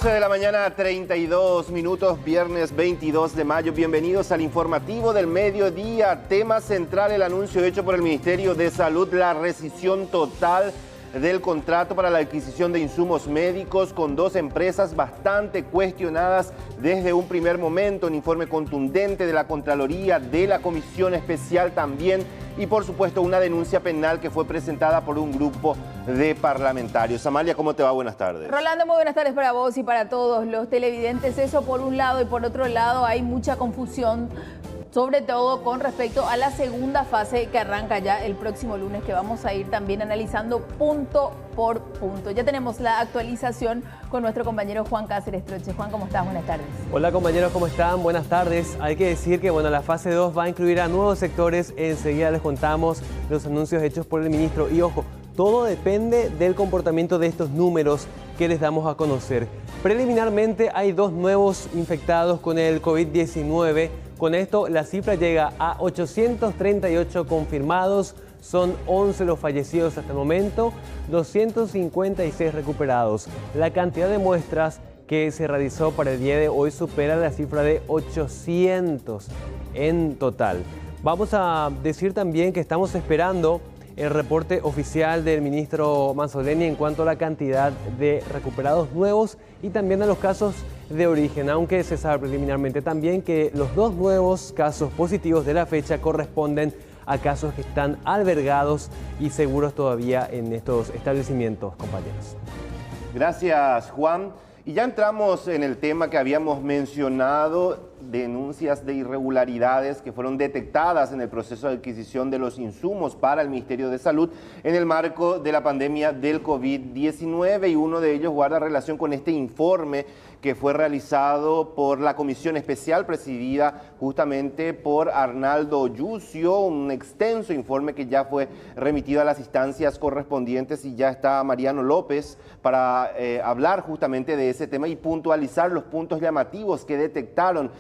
12 de la mañana, 32 minutos, viernes 22 de mayo. Bienvenidos al informativo del mediodía. Tema central, el anuncio hecho por el Ministerio de Salud, la rescisión total del contrato para la adquisición de insumos médicos con dos empresas bastante cuestionadas desde un primer momento. Un informe contundente de la Contraloría, de la Comisión Especial también, y por supuesto una denuncia penal que fue presentada por un grupo de parlamentarios. Amalia, ¿cómo te va? Buenas tardes. Rolando, muy buenas tardes para vos y para todos los televidentes. Eso por un lado, y por otro lado hay mucha confusión, sobre todo con respecto a la segunda fase que arranca ya el próximo lunes, que vamos a ir también analizando punto por punto. Ya tenemos la actualización con nuestro compañero Juan Cáceres Troche. Juan, ¿cómo estás? Buenas tardes. Hola compañeros, ¿cómo están? Buenas tardes. Hay que decir que la fase 2 va a incluir a nuevos sectores. Enseguida les contamos los anuncios hechos por el ministro. Y ojo, todo depende del comportamiento de estos números que les damos a conocer. Preliminarmente hay 2 nuevos infectados con el COVID-19. Con esto la cifra llega a 838 confirmados, son 11 los fallecidos hasta el momento, 256 recuperados. La cantidad de muestras que se realizó para el día de hoy supera la cifra de 800 en total. Vamos a decir también que estamos esperando el reporte oficial del ministro Manzoleni en cuanto a la cantidad de recuperados nuevos y también a los casos de origen, aunque se sabe preliminarmente también que los 2 nuevos casos positivos de la fecha corresponden a casos que están albergados y seguros todavía en estos establecimientos, compañeros. Gracias, Juan. Y ya entramos en el tema que habíamos mencionado, denuncias de irregularidades que fueron detectadas en el proceso de adquisición de los insumos para el Ministerio de Salud en el marco de la pandemia del COVID-19, y uno de ellos guarda relación con este informe que fue realizado por la Comisión Especial presidida justamente por Arnaldo Yucio, un extenso informe que ya fue remitido a las instancias correspondientes, y ya está Mariano López para hablar justamente de ese tema y puntualizar los puntos llamativos que detectaron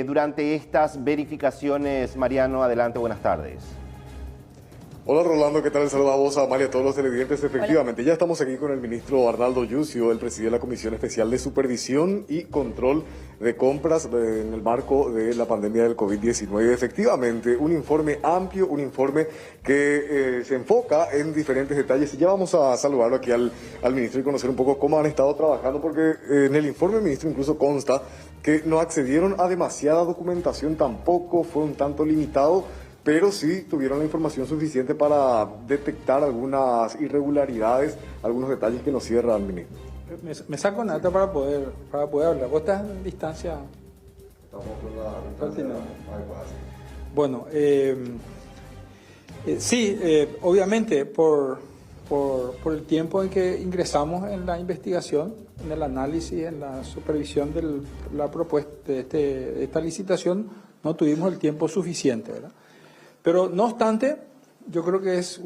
durante estas verificaciones. Mariano, adelante, buenas tardes. Hola Rolando, ¿qué tal? Saludos a vos, a Amalia, a todos los televidentes. Efectivamente, ya estamos aquí con el ministro Arnaldo Yucio, el presidente de la Comisión Especial de Supervisión y Control de Compras en el marco de la pandemia del COVID-19. Efectivamente, un informe amplio, un informe que se enfoca en diferentes detalles. Y ya vamos a saludarlo aquí al ministro y conocer un poco cómo han estado trabajando, porque en el informe del ministro incluso consta que no accedieron a demasiada documentación, tampoco fue un tanto limitado, pero sí tuvieron la información suficiente para detectar algunas irregularidades, algunos detalles que nos cierran, ministro. Me saco una nota para poder hablar. ¿Vos estás en distancia? Estamos con la distancia adecuada. Bueno, sí, obviamente por el tiempo en que ingresamos en la investigación, en el análisis, en la supervisión de la propuesta de esta licitación, no tuvimos el tiempo suficiente, ¿verdad? Pero no obstante, yo creo que es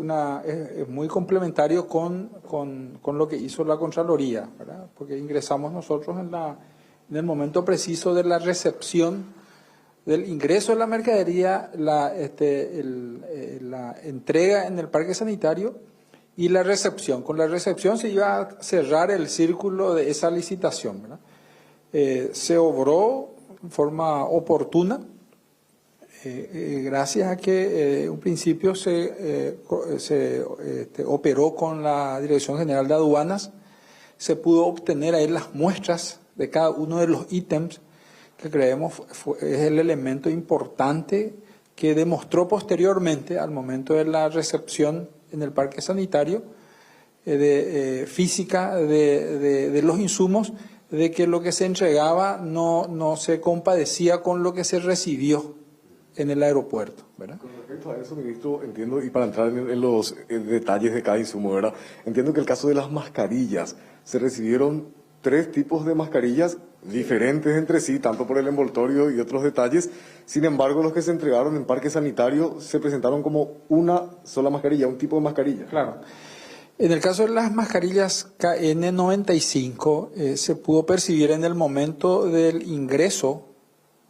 muy complementario con lo que hizo la Contraloría, ¿verdad? Porque ingresamos nosotros en el momento preciso de la recepción, del ingreso de la mercadería, la entrega en el parque sanitario y la recepción. Con la recepción se iba a cerrar el círculo de esa licitación, ¿verdad? Se obró en forma oportuna. Gracias a que en un principio se operó con la Dirección General de Aduanas, se pudo obtener ahí las muestras de cada uno de los ítems que creemos es el elemento importante que demostró posteriormente, al momento de la recepción en el parque sanitario, física de los insumos, de que lo que se entregaba no se compadecía con lo que se recibió en el aeropuerto, ¿verdad? Con respecto a eso, ministro, entiendo, y para entrar en los detalles de cada insumo, ¿verdad? Entiendo que el caso de las mascarillas, se recibieron 3 tipos de mascarillas diferentes entre sí, tanto por el envoltorio y otros detalles. Sin embargo, los que se entregaron en parque sanitario se presentaron como una sola mascarilla, un tipo de mascarilla. Claro. En el caso de las mascarillas KN95, se pudo percibir en el momento del ingreso,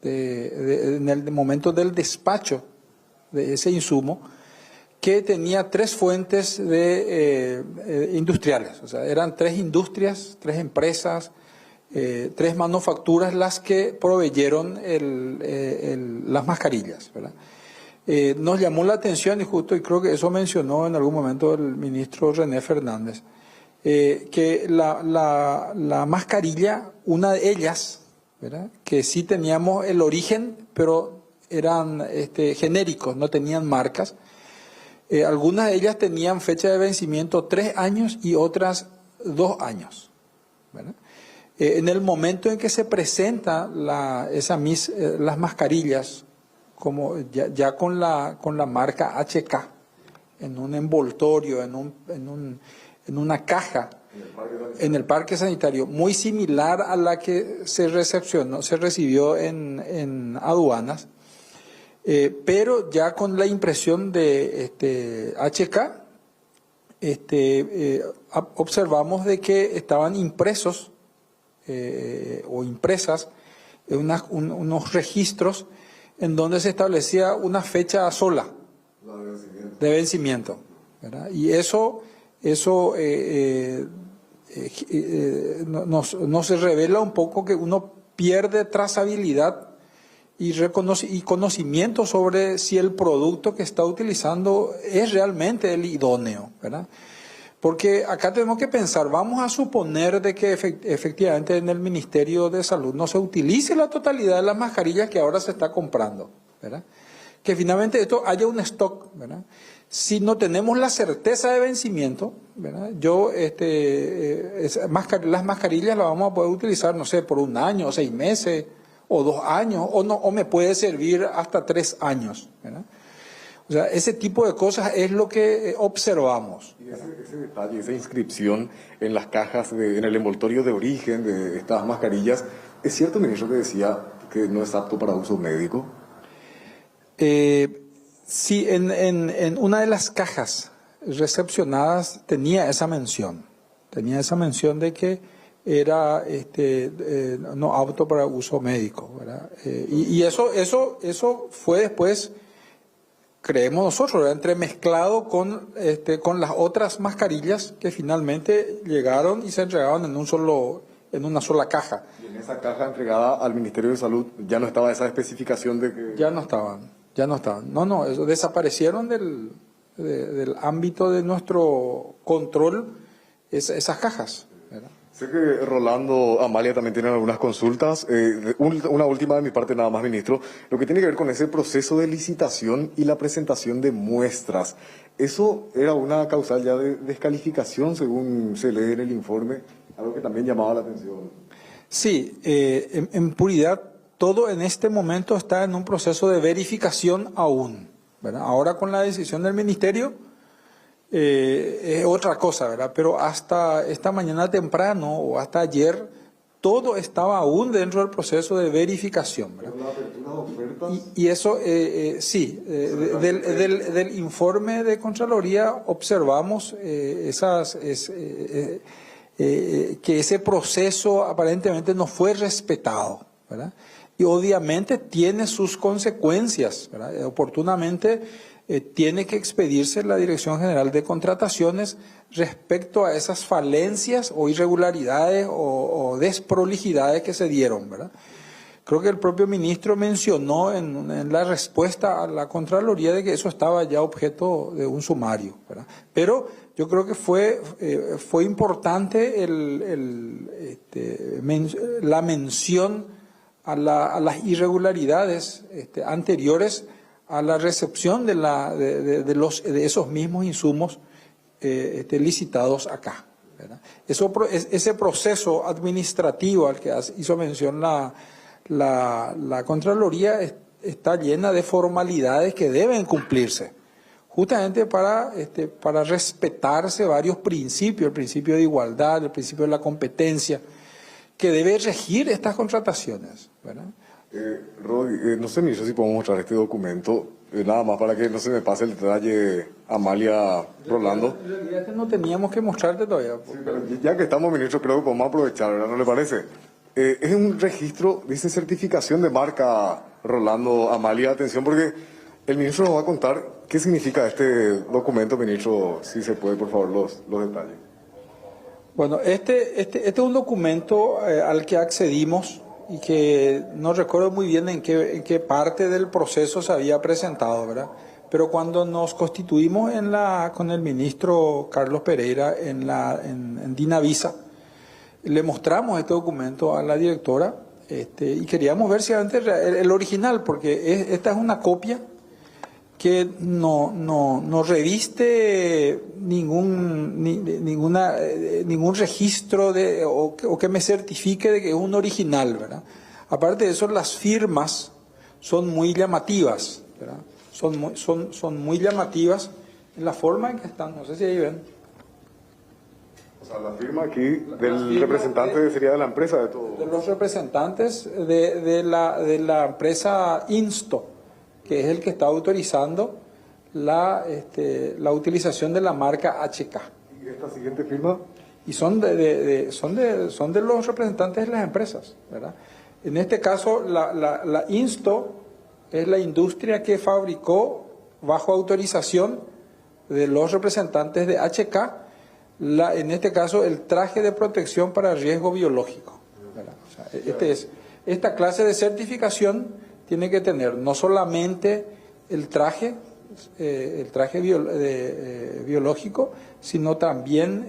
en el momento del despacho de ese insumo, que tenía 3 fuentes industriales. O sea, eran 3 industrias, 3 empresas tres manufacturas las que proveyeron las mascarillas, ¿verdad? Nos llamó la atención, y creo que eso mencionó en algún momento el ministro René Fernández, que la mascarilla, una de ellas, ¿verdad?, que sí teníamos el origen, pero eran genéricos, no tenían marcas. Algunas de ellas tenían fecha de vencimiento 3 años y otras 2 años, ¿verdad? En el momento en que se presenta las mascarillas, como ya con la marca HK, en un envoltorio, en una caja, en el parque sanitario, muy similar a la que se recibió en aduanas, pero ya con la impresión de HK, observamos de que estaban impresos o impresas unos registros en donde se establecía una fecha sola de vencimiento, ¿verdad? Y eso nos revela un poco que uno pierde trazabilidad y conocimiento sobre si el producto que está utilizando es realmente el idóneo, ¿verdad? Porque acá tenemos que pensar, vamos a suponer de que efectivamente en el Ministerio de Salud no se utilice la totalidad de las mascarillas que ahora se está comprando, ¿verdad? Que finalmente esto haya un stock, ¿verdad? Si no tenemos la certeza de vencimiento, ¿verdad?, las mascarillas las vamos a poder utilizar, no sé, por 1 año, 6 meses, o 2 años, o me puede servir hasta 3 años, ¿verdad? O sea, ese tipo de cosas es lo que observamos. Y ese detalle, esa inscripción en las cajas, en el envoltorio de origen de estas mascarillas, ¿es cierto, ministro, que decía que no es apto para uso médico? Sí, en una de las cajas recepcionadas tenía esa mención de que era no apto para uso médico, ¿verdad? Y eso fue después, creemos nosotros, ¿verdad?, entremezclado con las otras mascarillas que finalmente llegaron y se entregaron en una sola caja. Y en esa caja entregada al Ministerio de Salud ya no estaba esa especificación de que... Ya no estaban. No, eso desaparecieron del ámbito de nuestro control esas cajas, ¿verdad? Sé que Rolando, Amalia también tienen algunas consultas. Una última de mi parte nada más, ministro. Lo que tiene que ver con ese proceso de licitación y la presentación de muestras. ¿Eso era una causal ya de descalificación, según se lee en el informe? Algo que también llamaba la atención. Sí, en puridad, todo en este momento está en un proceso de verificación aún, ¿verdad? Ahora con la decisión del Ministerio es otra cosa, ¿verdad? Pero hasta esta mañana temprano o hasta ayer, todo estaba aún dentro del proceso de verificación, ¿verdad? ¿La apertura de ofertas? Y eso, sí, del informe de Contraloría observamos que ese proceso aparentemente no fue respetado, ¿verdad? Y obviamente tiene sus consecuencias, ¿verdad? Oportunamente tiene que expedirse la Dirección General de Contrataciones respecto a esas falencias o irregularidades o desprolijidades que se dieron, ¿verdad? Creo que el propio ministro mencionó en la respuesta a la Contraloría de que eso estaba ya objeto de un sumario, ¿verdad? Pero yo creo que fue importante la mención a las irregularidades anteriores a la recepción de esos mismos insumos licitados acá, ¿verdad? Ese proceso administrativo al que hizo mención la Contraloría está llena de formalidades que deben cumplirse, justamente para respetarse varios principios, el principio de igualdad, el principio de la competencia, que debe regir estas contrataciones, ¿verdad? Rodi, no sé, ministro, si podemos mostrar este documento, nada más para que no se me pase el detalle, Amalia, Rolando. En realidad no teníamos que mostrarte todavía. Sí, pero ya que estamos, ministro, creo que podemos aprovechar, ¿verdad? ¿No le parece? Es un registro, dice certificación de marca, Rolando, Amalia, atención, porque el ministro nos va a contar qué significa este documento, ministro, si se puede, por favor, los detalles. Bueno, este es un documento al que accedimos y que no recuerdo muy bien en qué parte del proceso se había presentado, ¿verdad? Pero cuando nos constituimos con el ministro Carlos Pereira en Dinavisa, le mostramos este documento a la directora y queríamos ver si antes el original, porque esta es una copia que no reviste ningún registro o que me certifique de que es un original, ¿verdad? Aparte de eso, las firmas son muy llamativas, ¿verdad? Son muy llamativas en la forma en que están, no sé si ahí ven. O sea, la firma aquí del representante sería de la empresa de todo. De los representantes de la empresa Insto, que es el que está autorizando la utilización de la marca HK. ¿Y esta siguiente firma? Y son de los representantes de las empresas, ¿verdad? En este caso, la Insto es la industria que fabricó bajo autorización de los representantes de HK, en este caso, el traje de protección para riesgo biológico, ¿verdad? O sea, esta clase de certificación tiene que tener no solamente el traje biológico, sino también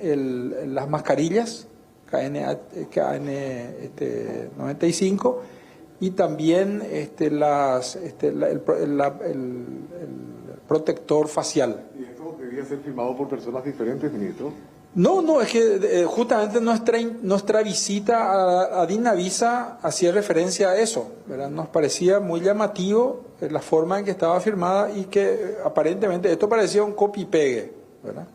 las mascarillas KN95 y también el protector facial. ¿Y esto debería ser firmado por personas diferentes, ministro? No, es que justamente nuestra visita a Dinavisa hacía referencia a eso, ¿verdad? Nos parecía muy llamativo la forma en que estaba firmada y que aparentemente esto parecía un copy-pegue, ¿verdad?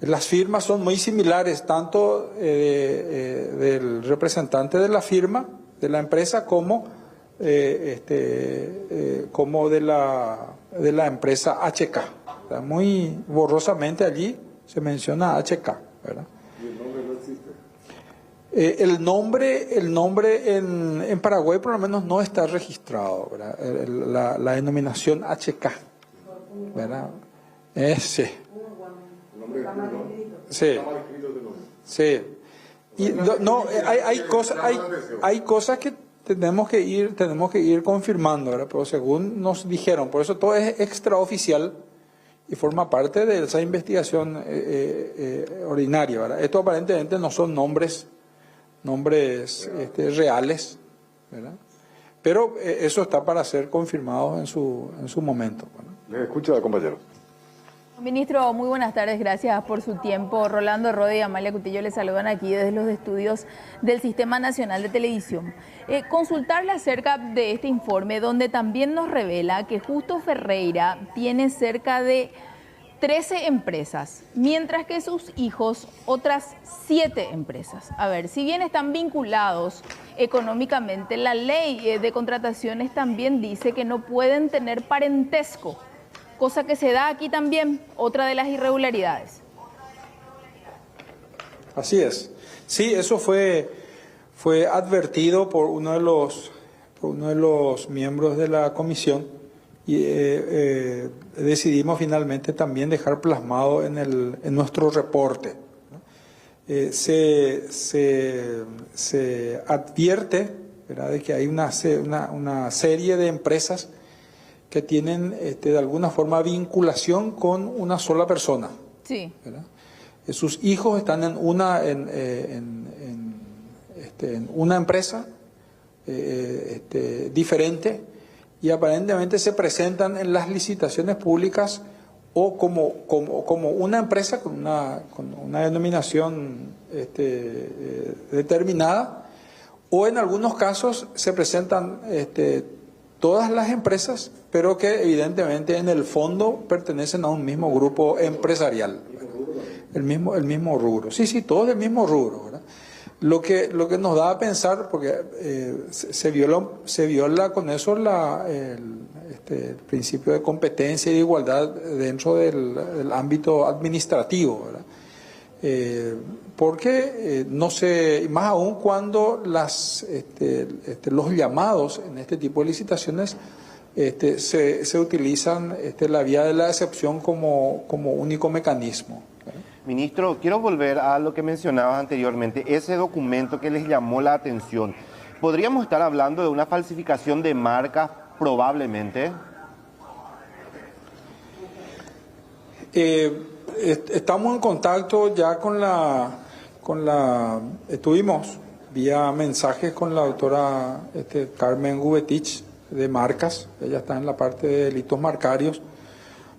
Las firmas son muy similares, tanto del representante de la firma, de la empresa, como de la empresa HK, ¿verdad? Muy borrosamente allí se menciona HK, ¿verdad? ¿Y el nombre no existe? El nombre en Paraguay por lo menos no está registrado, ¿verdad? La denominación HK, ¿verdad? Sí. ¿El nombre es no? Sí. Está mal escrito el nombre. Sí. Y hay cosas que tenemos que ir confirmando, ¿verdad? Pero según nos dijeron, por eso todo es extraoficial y forma parte de esa investigación ordinaria, ¿verdad? Esto aparentemente no son nombres reales, ¿verdad? Pero eso está para ser confirmado en su momento, ¿verdad? Les escucha, compañero. Ministro, muy buenas tardes, gracias por su tiempo. Rolando Rode y Amalia Cutillo les saludan aquí desde los estudios del Sistema Nacional de Televisión. Consultarle acerca de este informe, donde también nos revela que Justo Ferreira tiene cerca de 13 empresas, mientras que sus hijos otras 7 empresas. A ver, si bien están vinculados económicamente, la ley de contrataciones también dice que no pueden tener parentesco, cosa que se da aquí también, otra de las irregularidades. Así es. Sí, eso fue advertido por uno de los miembros de la comisión y decidimos finalmente también dejar plasmado en nuestro reporte, ¿no? Se advierte, ¿verdad?, de que hay una serie de empresas que tienen de alguna forma vinculación con una sola persona. Sí. ¿Verdad? Sus hijos están en una empresa diferente y aparentemente se presentan en las licitaciones públicas o como una empresa con una denominación determinada, o en algunos casos se presentan todas las empresas, pero que evidentemente en el fondo pertenecen a un mismo grupo empresarial, el mismo rubro. Sí, todos del mismo rubro, ¿verdad? Lo que nos da a pensar, porque se viola con eso el principio de competencia y de igualdad dentro del ámbito administrativo, ¿verdad? Porque no sé, más aún cuando los llamados en este tipo de licitaciones se utilizan la vía de la excepción como único mecanismo, ¿verdad? Ministro, quiero volver a lo que mencionabas anteriormente, ese documento que les llamó la atención. ¿Podríamos estar hablando de una falsificación de marcas probablemente? Estamos en contacto ya estuvimos vía mensajes con la doctora Carmen Gubetich de Marcas. Ella está en la parte de delitos marcarios.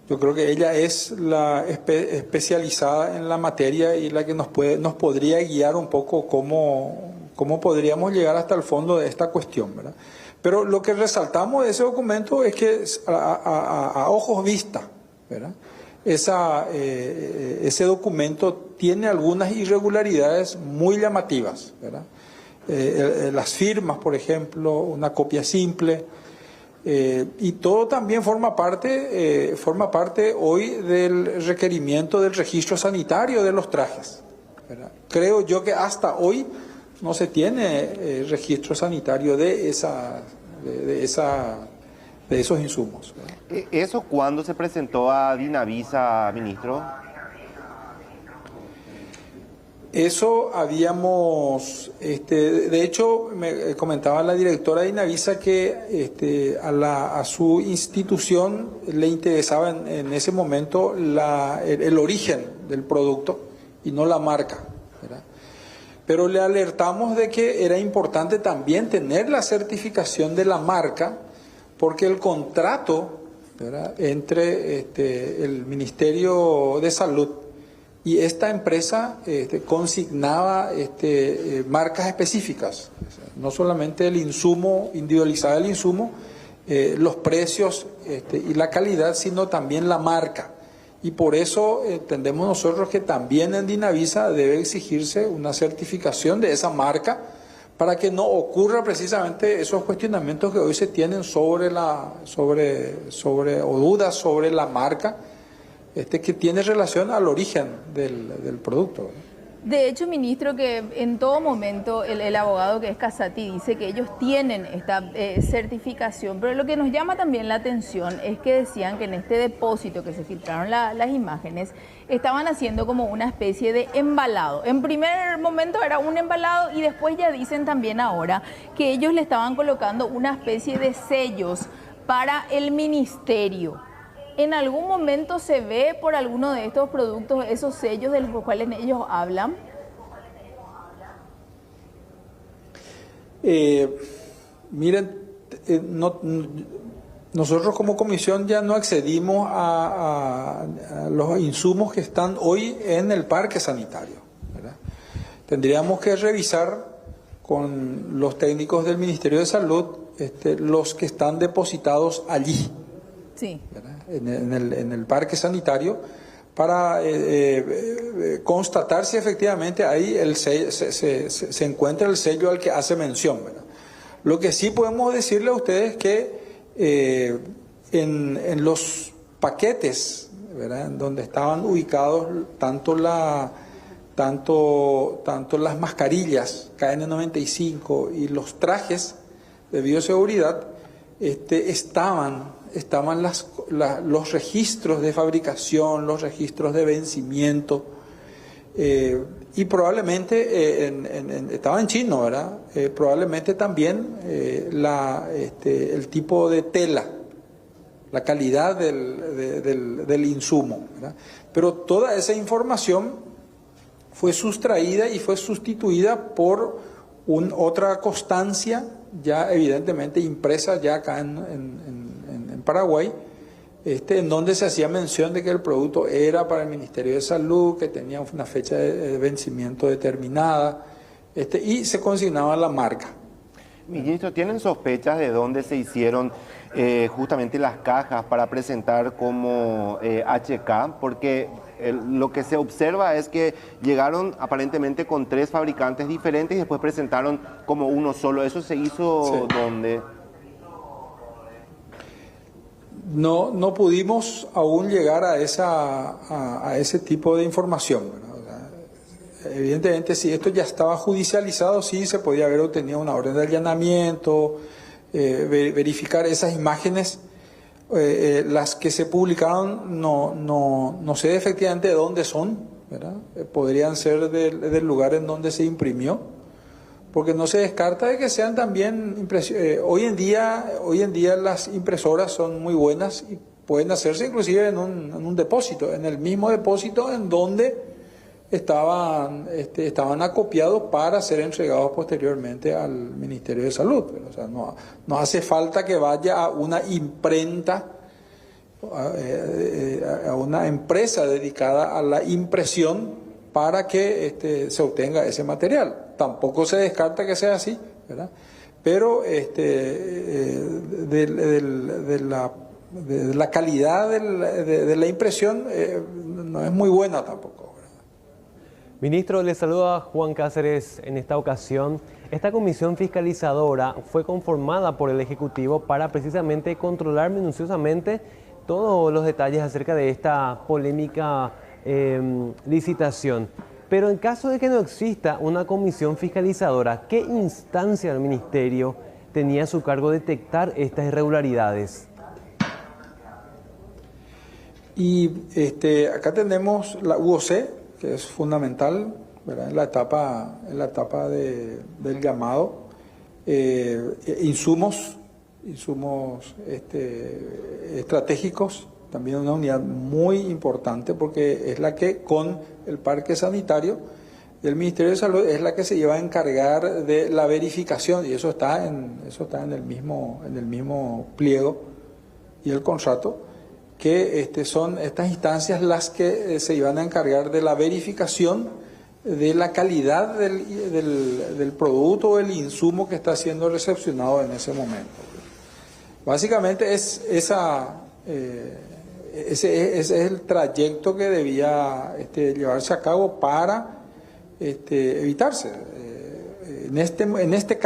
Yo creo que ella es la especializada en la materia y la que nos podría guiar un poco cómo podríamos llegar hasta el fondo de esta cuestión, ¿verdad? Pero lo que resaltamos de ese documento es que a ojos vista, ¿verdad? Ese documento tiene algunas irregularidades muy llamativas, ¿verdad? Las firmas, por ejemplo, una copia simple, y todo también forma parte hoy del requerimiento del registro sanitario de los trajes, ¿verdad? Creo yo que hasta hoy no se tiene registro sanitario de esos insumos, ¿verdad? ¿Eso cuándo se presentó a Dinavisa, ministro? Eso habíamos, de hecho, me comentaba la directora de Dinavisa que a su institución le interesaba en ese momento el origen del producto y no la marca, ¿verdad? Pero le alertamos de que era importante también tener la certificación de la marca, porque el contrato, ¿verdad?, entre el Ministerio de Salud y esta empresa consignaba marcas específicas, o sea, no solamente el insumo, individualizaba el insumo, los precios y la calidad, sino también la marca. Y por eso entendemos nosotros que también en Dinavisa debe exigirse una certificación de esa marca para que no ocurra precisamente esos cuestionamientos que hoy se tienen o dudas sobre la marca, que tiene relación al origen del producto. De hecho, ministro, que en todo momento el abogado que es Casati dice que ellos tienen esta certificación, pero lo que nos llama también la atención es que decían que en este depósito que se filtraron las imágenes, estaban haciendo como una especie de embalado. En primer momento era un embalado y después ya dicen también ahora que ellos le estaban colocando una especie de sellos para el ministerio. ¿En algún momento se ve por alguno de estos productos esos sellos de los cuales ellos hablan? Miren, nosotros como comisión ya no accedimos a los insumos que están hoy en el parque sanitario, ¿verdad? Tendríamos que revisar con los técnicos del Ministerio de Salud los que están depositados allí. Sí. En el parque sanitario, para constatar si efectivamente ahí se encuentra el sello al que hace mención, ¿verdad? Lo que sí podemos decirle a ustedes es que en los paquetes, ¿verdad?, en donde estaban ubicados tanto las mascarillas KN95 y los trajes de bioseguridad, estaban los registros de fabricación, los registros de vencimiento, y probablemente estaba en chino, ¿verdad? Probablemente también el tipo de tela, la calidad del insumo, ¿verdad? Pero toda esa información fue sustraída y fue sustituida por otra constancia ya evidentemente impresa ya acá en Paraguay, en donde se hacía mención de que el producto era para el Ministerio de Salud, que tenía una fecha de vencimiento determinada, y se consignaba la marca. Ministro, ¿tienen sospechas de dónde se hicieron justamente las cajas para presentar como HK? Porque lo que se observa es que llegaron aparentemente con 3 fabricantes diferentes y después presentaron como uno solo. ¿Eso se hizo dónde? No pudimos aún llegar a ese tipo de información, ¿verdad? O sea, evidentemente, si esto ya estaba judicializado, sí se podía haber obtenido una orden de allanamiento, verificar esas imágenes. Las que se publicaron no sé efectivamente de dónde son, ¿verdad? Podrían ser del lugar en donde se imprimió, porque no se descarta de que sean también hoy en día las impresoras son muy buenas y pueden hacerse inclusive en un depósito, en el mismo depósito en donde estaban acopiados para ser entregados posteriormente al Ministerio de Salud. O sea, no hace falta que vaya a una imprenta, a una empresa dedicada a la impresión para que se obtenga ese material. Tampoco se descarta que sea así, ¿verdad? Pero de la calidad de la impresión no es muy buena tampoco. Ministro, le saluda Juan Cáceres en esta ocasión. Esta comisión fiscalizadora fue conformada por el Ejecutivo para precisamente controlar minuciosamente todos los detalles acerca de esta polémica licitación. Pero en caso de que no exista una comisión fiscalizadora, ¿qué instancia del Ministerio tenía a su cargo detectar estas irregularidades? Y acá tenemos la UOC, que es fundamental, ¿verdad? En la etapa del llamado, insumos estratégicos, también una unidad muy importante porque es la que con el parque sanitario del Ministerio de Salud es la que se lleva a encargar de la verificación, y eso está en el mismo pliego y el contrato, que son estas instancias las que se iban a encargar de la verificación de la calidad del producto o el insumo que está siendo recepcionado en ese momento. Básicamente ese es el trayecto que debía llevarse a cabo para evitarse. En este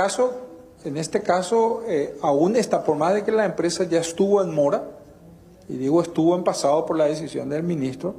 caso, aún está, por más de que la empresa ya estuvo en mora, y digo estuvo en pasado por la decisión del ministro,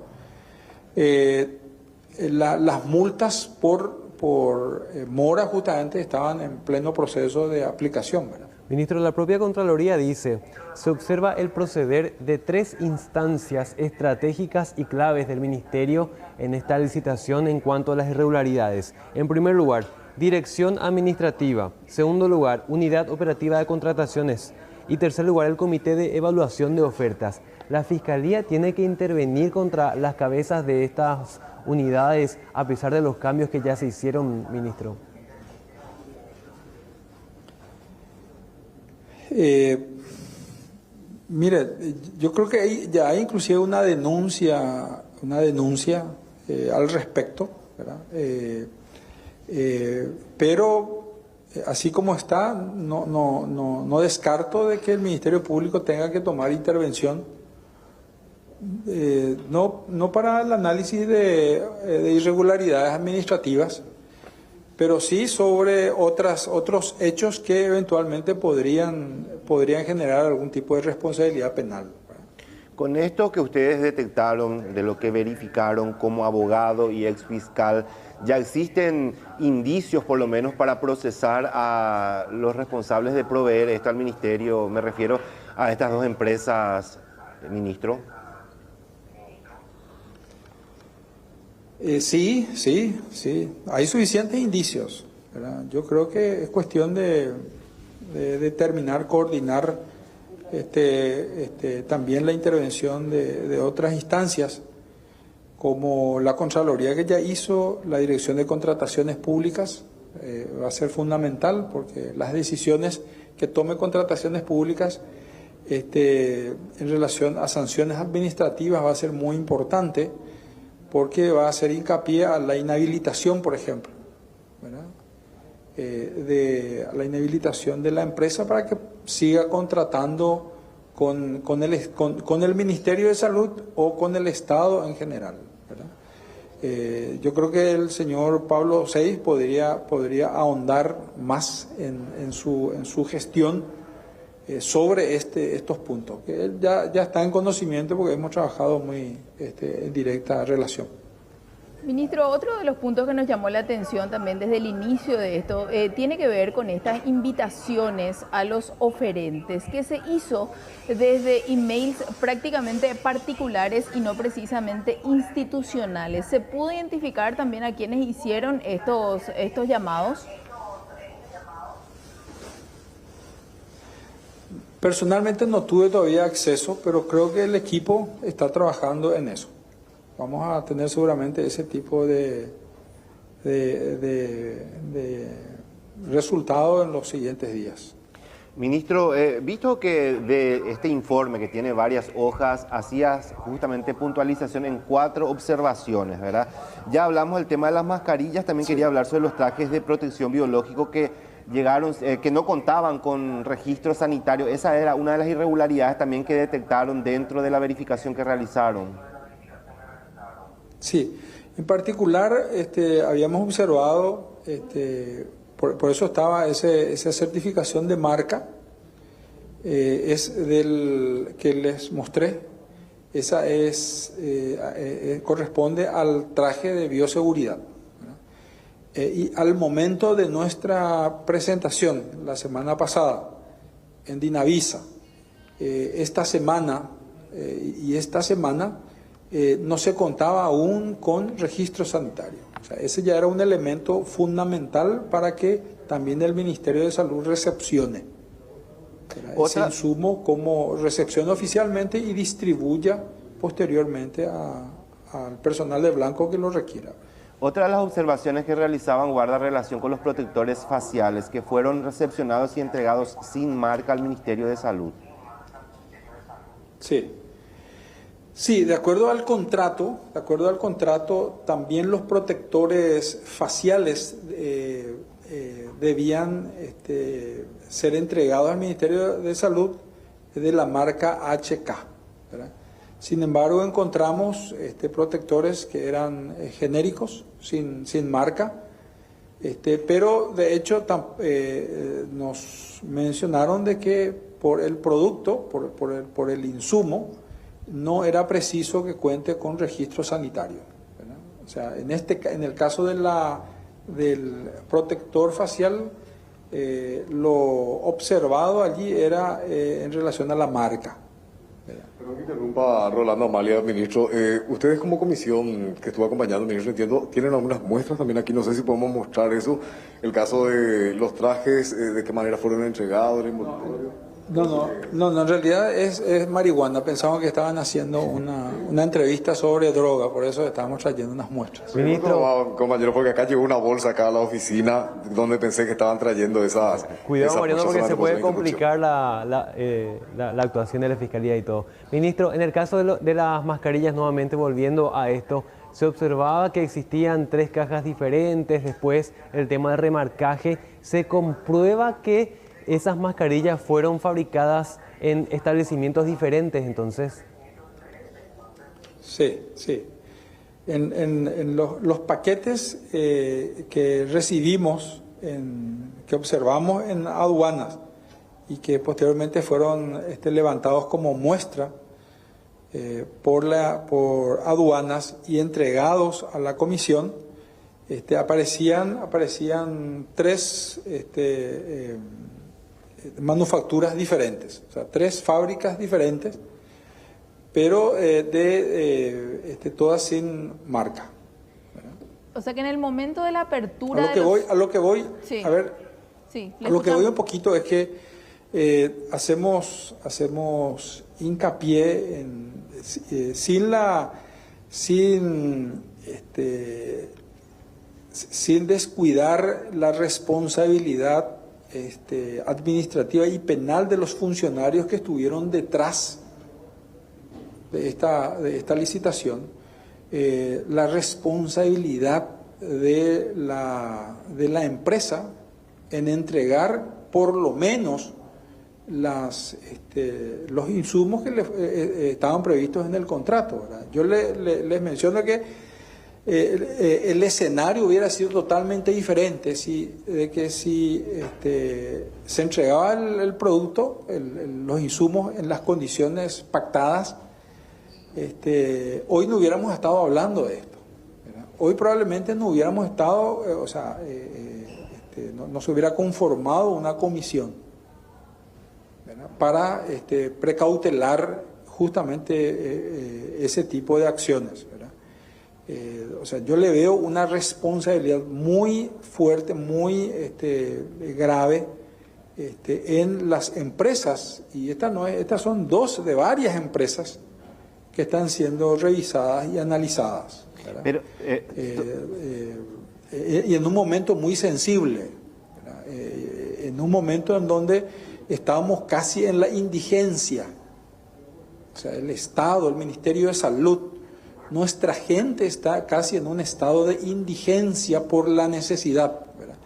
las multas por mora justamente estaban en pleno proceso de aplicación, ¿verdad? Ministro, la propia Contraloría dice, se observa el proceder de 3 instancias estratégicas y claves del Ministerio en esta licitación en cuanto a las irregularidades. En primer lugar, Dirección Administrativa. Segundo lugar, Unidad Operativa de Contrataciones. Y tercer lugar, el Comité de Evaluación de Ofertas. La Fiscalía tiene que intervenir contra las cabezas de estas unidades a pesar de los cambios que ya se hicieron, ministro. Mire, yo creo que ya hay inclusive una denuncia al respecto, ¿verdad? Pero así como está, no descarto de que el Ministerio Público tenga que tomar intervención, no para el análisis de irregularidades administrativas, pero sí sobre otros hechos que eventualmente podrían generar algún tipo de responsabilidad penal. Con esto que ustedes detectaron, de lo que verificaron como abogado y exfiscal, ¿ya existen indicios por lo menos para procesar a los responsables de proveer esto al ministerio? Me refiero a estas 2 empresas, ministro. Sí. Hay suficientes indicios, ¿verdad? Yo creo que es cuestión de determinar, coordinar también la intervención de otras instancias, como la Contraloría que ya hizo, la Dirección de Contrataciones Públicas, va a ser fundamental porque las decisiones que tome Contrataciones Públicas en relación a sanciones administrativas va a ser muy importante, porque va a hacer hincapié a la inhabilitación, por ejemplo, ¿verdad? A la inhabilitación de la empresa para que siga contratando con el Ministerio de Salud o con el Estado en general, ¿verdad? Yo creo que el señor Pablo Seix podría ahondar más en su gestión sobre estos puntos, que él ya está en conocimiento porque hemos trabajado muy en directa relación. Ministro, otro de los puntos que nos llamó la atención también desde el inicio de esto tiene que ver con estas invitaciones a los oferentes que se hizo desde emails prácticamente particulares y no precisamente institucionales. ¿Se pudo identificar también a quienes hicieron estos llamados? Personalmente no tuve todavía acceso, pero creo que el equipo está trabajando en eso. Vamos a tener seguramente ese tipo de resultado en los siguientes días. Ministro, visto que de este informe que tiene varias hojas, hacías justamente puntualización en 4 observaciones, ¿verdad? Ya hablamos del tema de las mascarillas, también quería hablar sobre los trajes de protección biológico que llegaron, que no contaban con registro sanitario. Esa era una de las irregularidades también que detectaron dentro de la verificación que realizaron. Sí, en particular habíamos observado, por eso estaba esa certificación de marca, es del que les mostré, esa corresponde al traje de bioseguridad. Y al momento de nuestra presentación, la semana pasada, en Dinavisa, esta semana no se contaba aún con registro sanitario. O sea, ese ya era un elemento fundamental para que también el Ministerio de Salud recepcione ese insumo, como recepcione oficialmente y distribuya posteriormente al personal de blanco que lo requiera. Otra de las observaciones que realizaban guarda relación con los protectores faciales que fueron recepcionados y entregados sin marca al Ministerio de Salud. Sí, de acuerdo al contrato, también los protectores faciales debían ser entregados al Ministerio de Salud de la marca HK, ¿verdad? Sin embargo, encontramos protectores que eran genéricos, sin marca, pero de hecho nos mencionaron de que por el producto, por el insumo, no era preciso que cuente con registro sanitario, ¿verdad? O sea, en el caso del protector facial, lo observado allí era en relación a la marca. Perdón que interrumpa, Rolando Amalia, ministro. Ustedes como comisión que estuvo acompañando, ministro, entiendo, tienen algunas muestras también aquí, no sé si podemos mostrar eso, el caso de los trajes, de qué manera fueron entregados, el envoltorio. No, en realidad es marihuana. Pensamos que estaban haciendo una entrevista sobre droga, por eso estábamos trayendo unas muestras. Ministro, compañero, porque acá llegó una bolsa acá a la oficina donde pensé que estaban trayendo esas. Cuidado, Mariano, porque se puede complicar la actuación de la Fiscalía y todo. Ministro, en el caso de las mascarillas, nuevamente volviendo a esto, se observaba que existían 3 cajas diferentes, después el tema de remarcaje, se comprueba que esas mascarillas fueron fabricadas en establecimientos diferentes, entonces. Sí. En los paquetes que recibimos, que observamos en aduanas y que posteriormente fueron levantados como muestra por aduanas y entregados a la comisión, aparecían 3 manufacturas diferentes, o sea, 3 fábricas diferentes, pero todas sin marca. O sea que en el momento de la apertura a lo que voy sí. A ver, sí, a lo que voy un poquito es que hacemos hincapié en sin descuidar la responsabilidad administrativa y penal de los funcionarios que estuvieron detrás de esta licitación, la responsabilidad de la empresa en entregar por lo menos los insumos que estaban previstos en el contrato, ¿verdad? Yo les menciono que el escenario hubiera sido totalmente diferente si se entregaba el producto, los insumos en las condiciones pactadas. Hoy no hubiéramos estado hablando de esto, ¿verdad? hoy probablemente no hubiéramos estado, no se hubiera conformado una comisión, ¿verdad?, para precautelar justamente ese tipo de acciones, ¿verdad? Yo le veo una responsabilidad muy fuerte, muy grave en las empresas, y estas son dos de varias empresas que están siendo revisadas y analizadas, ¿verdad? Pero, y en un momento muy sensible, ¿verdad? En un momento en donde estábamos casi en la indigencia. O sea, el Estado, el Ministerio de Salud, nuestra gente está casi en un estado de indigencia por la necesidad, ¿verdad?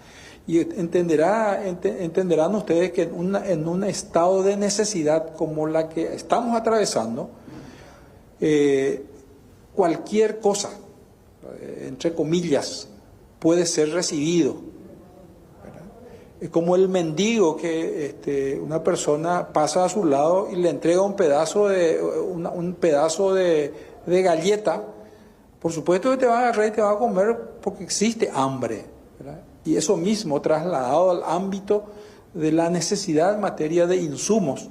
Y entenderán ustedes que en un estado de necesidad como la que estamos atravesando, cualquier cosa, entre comillas, puede ser recibido, ¿verdad? Es como el mendigo que una persona pasa a su lado y le entrega un pedazo de galleta. Por supuesto que te va a agarrar y te va a comer porque existe hambre, ¿verdad? Y eso mismo trasladado al ámbito de la necesidad en materia de insumos,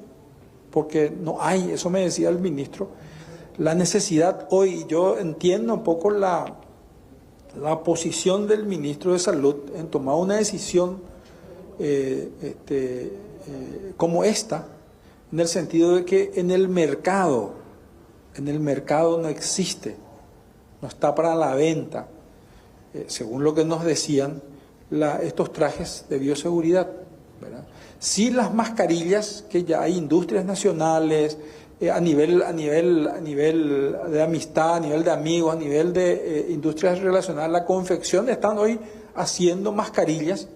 porque no hay, eso me decía el ministro, la necesidad hoy. Yo entiendo un poco la posición del ministro de Salud en tomar una decisión como esta, en el sentido de que en el mercado no existe, no está para la venta, según lo que nos decían, estos trajes de bioseguridad, ¿verdad? Sí, las mascarillas, que ya hay industrias nacionales, a nivel de amistad, a nivel de amigos, a nivel de industrias relacionadas a la confección, están hoy haciendo mascarillas,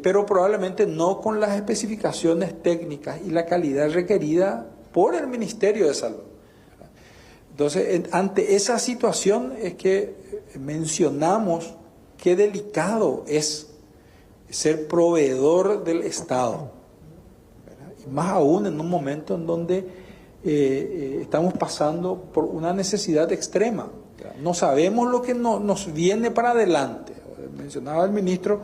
pero probablemente no con las especificaciones técnicas y la calidad requerida por el Ministerio de Salud. Entonces, ante esa situación es que mencionamos qué delicado es ser proveedor del Estado, ¿verdad? Y más aún en un momento en donde estamos pasando por una necesidad extrema, ¿verdad? No sabemos lo que nos viene para adelante. Mencionaba el ministro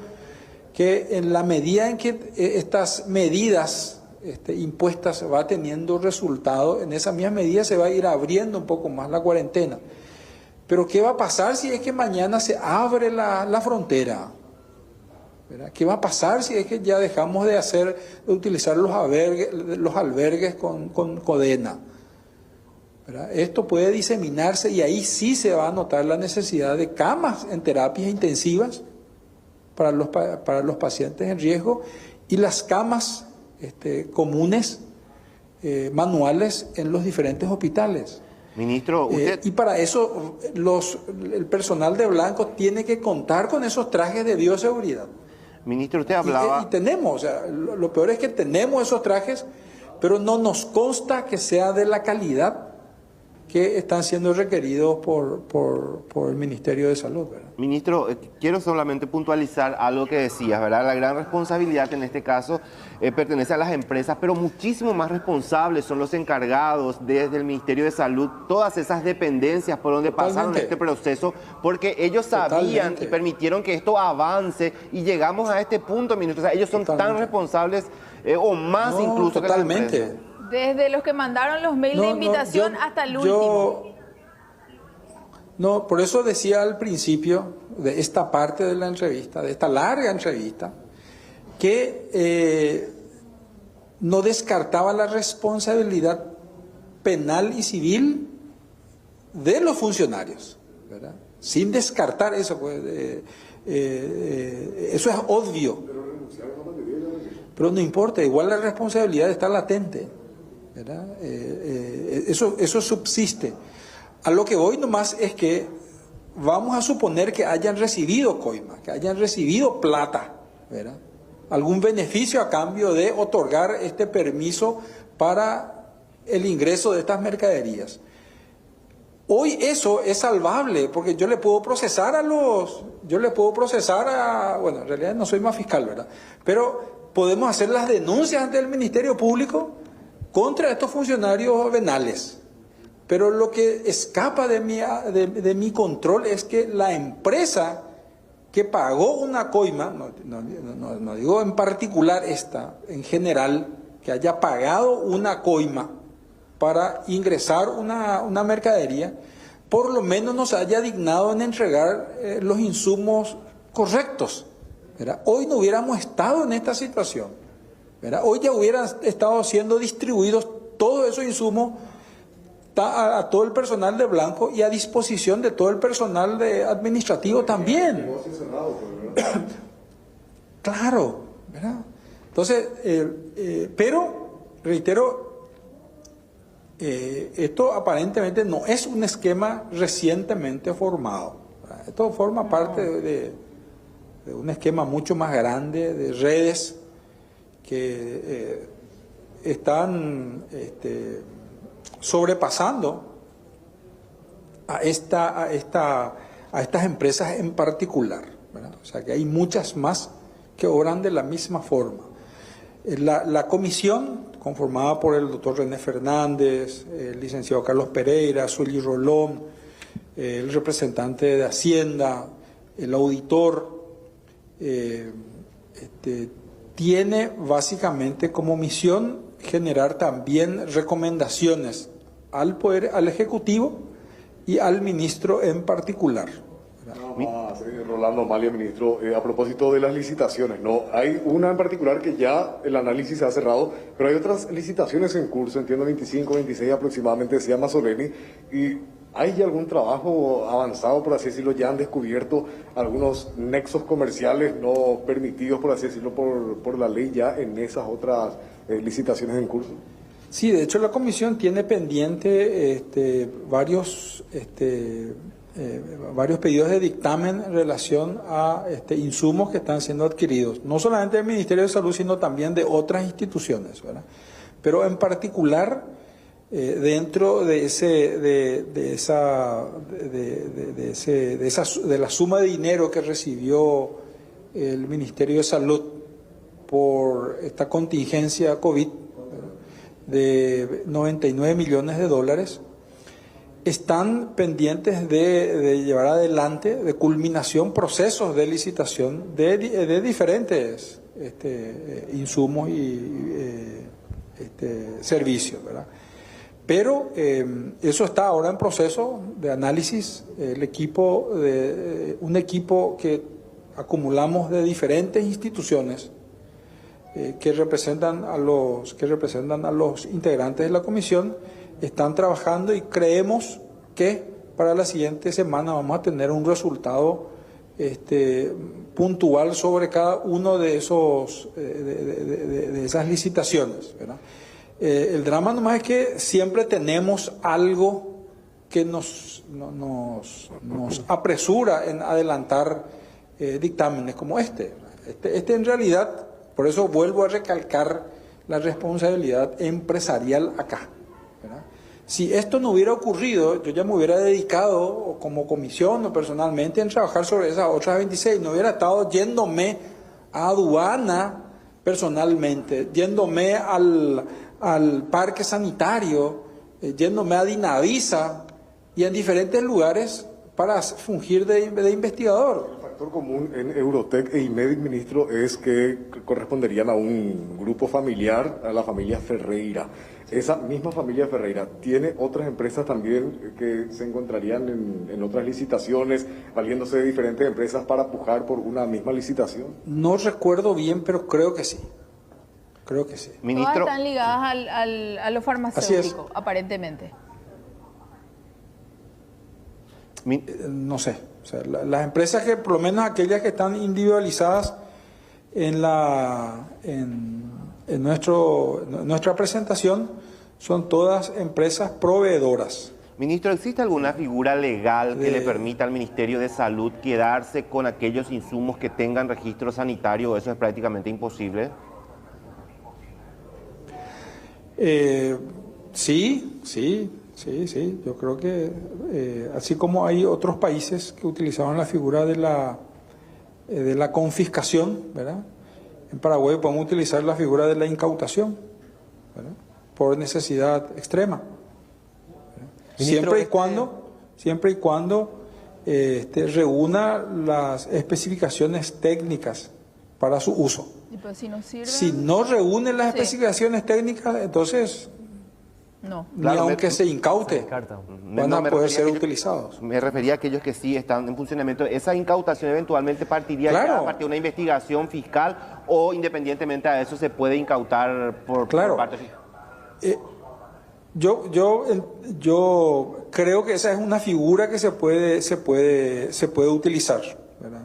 que en la medida en que estas medidas impuestas va teniendo resultado, en esa misma medida se va a ir abriendo un poco más la cuarentena. Pero ¿qué va a pasar si es que mañana se abre la frontera? ¿Verdad? ¿Qué va a pasar si es que ya dejamos de utilizar los albergues con cadena? ¿Verdad? Esto puede diseminarse y ahí sí se va a notar la necesidad de camas en terapias intensivas para los pacientes en riesgo y las camas comunes, manuales en los diferentes hospitales. Ministro, usted... Y para eso el personal de blanco tiene que contar con esos trajes de bioseguridad. Ministro, usted hablaba... Y tenemos, o sea, lo peor es que tenemos esos trajes, pero no nos consta que sea de la calidad que están siendo requeridos por el Ministerio de Salud, ¿verdad? Ministro, quiero solamente puntualizar algo que decías, ¿verdad? La gran responsabilidad en este caso pertenece a las empresas, pero muchísimo más responsables son los encargados desde el Ministerio de Salud, todas esas dependencias por donde pasaron este proceso, porque ellos sabían y permitieron que esto avance y llegamos a este punto, ministro. O sea, ellos son tan responsables o más incluso que las empresas. Desde los que mandaron los mails de invitación hasta el último. Por eso decía al principio de esta parte de la entrevista, de esta larga entrevista, que no descartaba la responsabilidad penal y civil de los funcionarios, ¿verdad? Sin descartar eso, pues, eso es obvio. Pero no importa, igual la responsabilidad está latente, ¿verdad? Eso subsiste. A lo que voy nomás es que vamos a suponer que hayan recibido coima, que hayan recibido plata, ¿verdad? Algún beneficio a cambio de otorgar este permiso para el ingreso de estas mercaderías. Hoy eso es salvable, porque yo le puedo procesar bueno, en realidad no soy más fiscal, ¿verdad? Pero podemos hacer las denuncias ante el Ministerio Público contra estos funcionarios venales. Pero lo que escapa de mi control es que la empresa que pagó una coima, no digo en particular esta, en general, que haya pagado una coima para ingresar una mercadería, por lo menos nos haya dignado en entregar los insumos correctos, ¿verdad? Hoy no hubiéramos estado en esta situación, ¿verdad? Hoy ya hubieran estado siendo distribuidos todos esos insumos a todo el personal de Blanco y a disposición de todo el personal administrativo también. Claro, ¿verdad? Entonces, pero, reitero, esto aparentemente no es un esquema recientemente formado, ¿verdad? Esto forma parte de un esquema mucho más grande de redes que están sobrepasando a estas empresas en particular, ¿verdad? O sea que hay muchas más que obran de la misma forma. La comisión, conformada por el doctor René Fernández, el licenciado Carlos Pereira, Sueli Rolón, el representante de Hacienda, el auditor, tiene básicamente como misión generar también recomendaciones al Ejecutivo y al ministro en particular. Rolando Amalia, ministro, a propósito de las licitaciones, ¿no? Hay una en particular que ya el análisis se ha cerrado, pero hay otras licitaciones en curso, entiendo 25, 26 aproximadamente, decía Mazzoleni, y ¿hay ya algún trabajo avanzado, por así decirlo? ¿Ya han descubierto algunos nexos comerciales no permitidos, por así decirlo, por la ley ya en esas otras licitaciones en curso? Sí, de hecho la comisión tiene pendiente varios pedidos de dictamen en relación a insumos que están siendo adquiridos, no solamente del Ministerio de Salud, sino también de otras instituciones, ¿verdad? Pero en particular, dentro de la suma de dinero que recibió el Ministerio de Salud por esta contingencia COVID, de 99 millones de dólares, están pendientes de llevar adelante, de culminación, procesos de licitación de diferentes insumos y servicios, ¿verdad? Pero eso está ahora en proceso de análisis. Un equipo que acumulamos de diferentes instituciones que representan a los integrantes de la comisión, están trabajando y creemos que para la siguiente semana vamos a tener un resultado puntual sobre cada uno de esas licitaciones, ¿verdad? El drama nomás es que siempre tenemos algo que nos apresura en adelantar dictámenes como este en realidad. Por eso vuelvo a recalcar la responsabilidad empresarial acá, ¿verdad? Si esto no hubiera ocurrido, yo ya me hubiera dedicado como comisión o personalmente en trabajar sobre esas otras 26. No hubiera estado yéndome a aduana personalmente, yéndome al parque sanitario, yéndome a Dinavisa y en diferentes lugares para fungir de investigador. El factor común en Eurotech e IMEDIC, ministro, es que corresponderían a un grupo familiar, a la familia Ferreira. Esa misma familia Ferreira tiene otras empresas también que se encontrarían en otras licitaciones, valiéndose de diferentes empresas para pujar por una misma licitación. No recuerdo bien, pero creo que sí. Creo que sí. Ministro, todas están ligadas a lo farmacéutico, aparentemente. No sé. O sea, las empresas que, por lo menos aquellas que están individualizadas en nuestra presentación, son todas empresas proveedoras. Ministro, ¿existe alguna figura legal que le permita al Ministerio de Salud quedarse con aquellos insumos que tengan registro sanitario? ¿Eso es prácticamente imposible? Sí. Yo creo que así como hay otros países que utilizaban la figura de la confiscación, ¿verdad? En Paraguay podemos utilizar la figura de la incautación, ¿verdad? Por necesidad extrema, ¿verdad? Ministro, siempre y cuando reúna las especificaciones técnicas para su uso. Y pues si no sirve, Si no reúne las especificaciones técnicas, entonces no. ni Claro, aunque se incaute, descarta. van a me poder refería ser a aquellos- utilizados. Me refería a aquellos que sí están en funcionamiento. ¿Esa incautación eventualmente partiría Claro. ya a partir de una investigación fiscal o independientemente a eso se puede incautar por Claro. parte? Yo creo que esa es una figura que se puede utilizar, ¿verdad?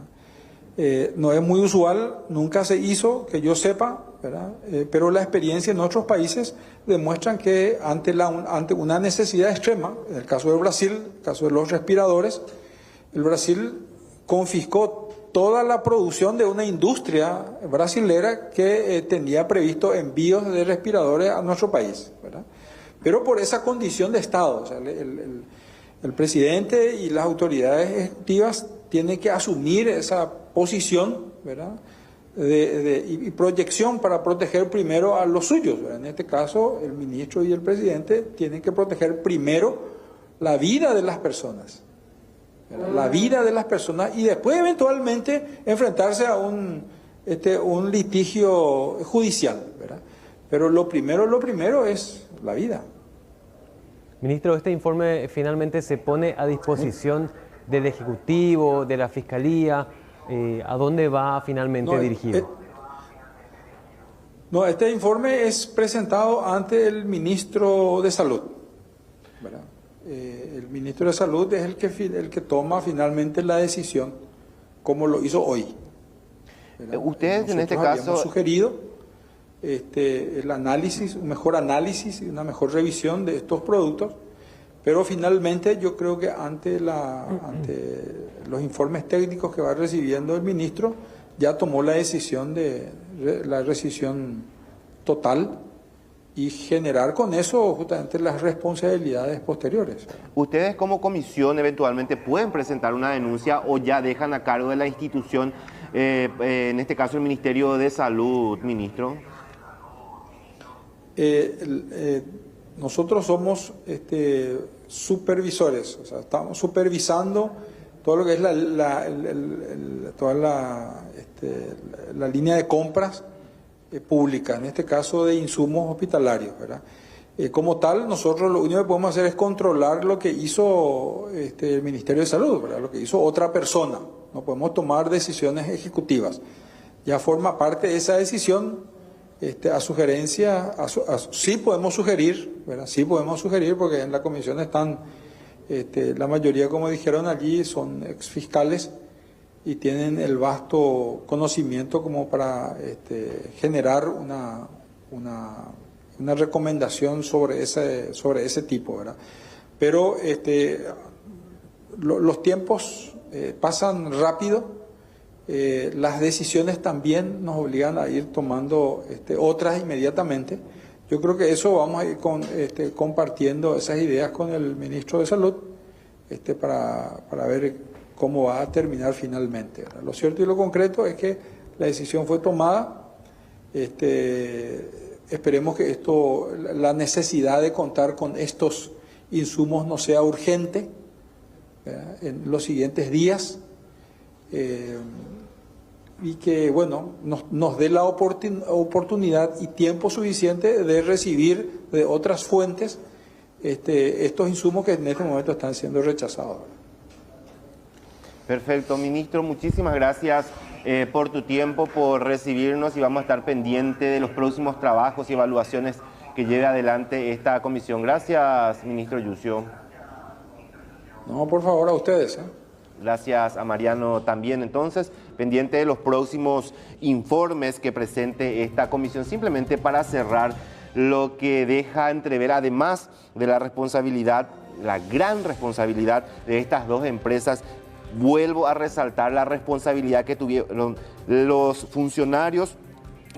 No es muy usual, nunca se hizo, que yo sepa, ¿verdad? Pero la experiencia en otros países demuestran que ante una necesidad extrema, en el caso de Brasil, el caso de los respiradores, el Brasil confiscó toda la producción de una industria brasilera que tenía previsto envíos de respiradores a nuestro país, ¿verdad? Pero por esa condición de Estado, o sea, el presidente y las autoridades ejecutivas tienen que asumir esa posición, ¿verdad? Y proyección para proteger primero a los suyos, ¿verdad? En este caso, el ministro y el presidente tienen que proteger primero la vida de las personas, ¿verdad? La vida de las personas y después eventualmente enfrentarse a un litigio judicial, ¿verdad? Pero lo primero es la vida. Ministro, este informe finalmente se pone a disposición del Ejecutivo, de la Fiscalía. ¿A dónde va finalmente dirigido? Este informe es presentado ante el ministro de Salud, ¿verdad? El ministro de Salud es el que toma finalmente la decisión, como lo hizo hoy, ¿verdad? Ustedes en este Nosotros caso... habíamos sugerido el análisis, un mejor análisis y una mejor revisión de estos productos, pero finalmente yo creo que ante los informes técnicos que va recibiendo el ministro, ya tomó la decisión de la rescisión total y generar con eso justamente las responsabilidades posteriores. ¿Ustedes como comisión eventualmente pueden presentar una denuncia o ya dejan a cargo de la institución, en este caso el Ministerio de Salud, ministro? Nosotros somos supervisores, o sea, estamos supervisando todo lo que es toda la línea de compras pública, en este caso de insumos hospitalarios, ¿verdad? Como tal, nosotros lo único que podemos hacer es controlar lo que hizo el Ministerio de Salud, ¿verdad? Lo que hizo otra persona. No podemos tomar decisiones ejecutivas. Ya forma parte de esa decisión. A sugerencia, sí podemos sugerir, ¿verdad? Sí podemos sugerir, porque en la comisión están, la mayoría, como dijeron allí, son exfiscales y tienen el vasto conocimiento como para generar una recomendación sobre ese tipo, ¿verdad? Pero los tiempos pasan rápido. Las decisiones también nos obligan a ir tomando otras inmediatamente. Yo creo que eso vamos a ir compartiendo esas ideas con el ministro de Salud para ver cómo va a terminar finalmente, ¿verdad? Lo cierto y lo concreto es que la decisión fue tomada. Esperemos que la necesidad de contar con estos insumos no sea urgente, ¿verdad?, en los siguientes días. Y que, bueno, nos dé la oportunidad y tiempo suficiente de recibir de otras fuentes estos insumos que en este momento están siendo rechazados. Perfecto, ministro, muchísimas gracias por tu tiempo, por recibirnos y vamos a estar pendientes de los próximos trabajos y evaluaciones que lleve adelante esta comisión. Gracias, ministro Yucio. No, por favor, a ustedes, ¿eh? Gracias a Mariano también. Entonces, pendiente de los próximos informes que presente esta comisión, simplemente para cerrar lo que deja entrever, además de la responsabilidad, la gran responsabilidad de estas dos empresas. Vuelvo a resaltar la responsabilidad que tuvieron los funcionarios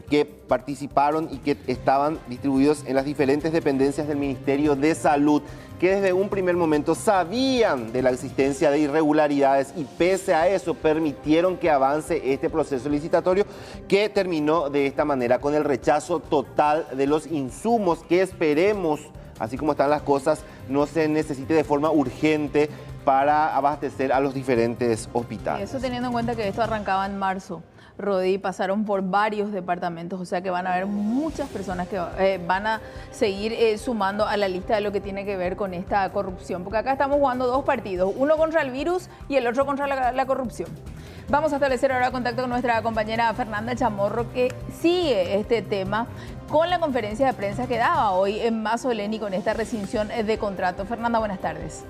que participaron y que estaban distribuidos en las diferentes dependencias del Ministerio de Salud, que desde un primer momento sabían de la existencia de irregularidades y pese a eso permitieron que avance este proceso licitatorio que terminó de esta manera con el rechazo total de los insumos que esperemos así como están las cosas, no se necesite de forma urgente para abastecer a los diferentes hospitales. Eso teniendo en cuenta que esto arrancaba en marzo, Rodi, pasaron por varios departamentos, o sea que van a haber muchas personas que van a seguir sumando a la lista de lo que tiene que ver con esta corrupción, porque acá estamos jugando dos partidos, uno contra el virus y el otro contra la corrupción. Vamos a establecer ahora contacto con nuestra compañera Fernanda Chamorro, que sigue este tema con la conferencia de prensa que daba hoy en Mazzoleni con esta rescisión de contrato. Fernanda, buenas tardes.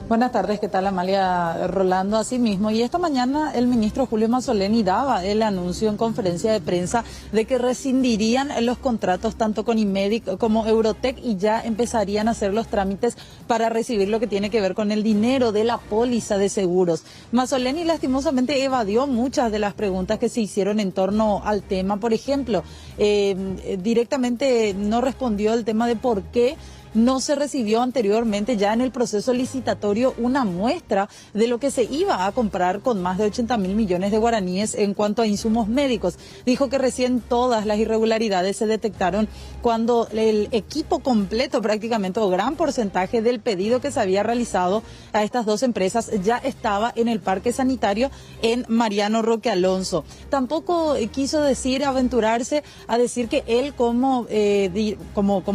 Buenas tardes, ¿qué tal Amalia? Rolando, así mismo. Y esta mañana el ministro Julio Mazzoleni daba el anuncio en conferencia de prensa de que rescindirían los contratos tanto con Imedic como Eurotech y ya empezarían a hacer los trámites para recibir lo que tiene que ver con el dinero de la póliza de seguros. Mazzoleni lastimosamente evadió muchas de las preguntas que se hicieron en torno al tema. Por ejemplo, directamente no respondió el tema de por qué no se recibió anteriormente ya en el proceso licitatorio una muestra de lo que se iba a comprar con más de 80.000 millones de guaraníes en cuanto a insumos médicos. Dijo que recién todas las irregularidades se detectaron cuando el equipo completo prácticamente o gran porcentaje del pedido que se había realizado a estas dos empresas ya estaba en el parque sanitario en Mariano Roque Alonso. Tampoco quiso aventurarse a decir que él como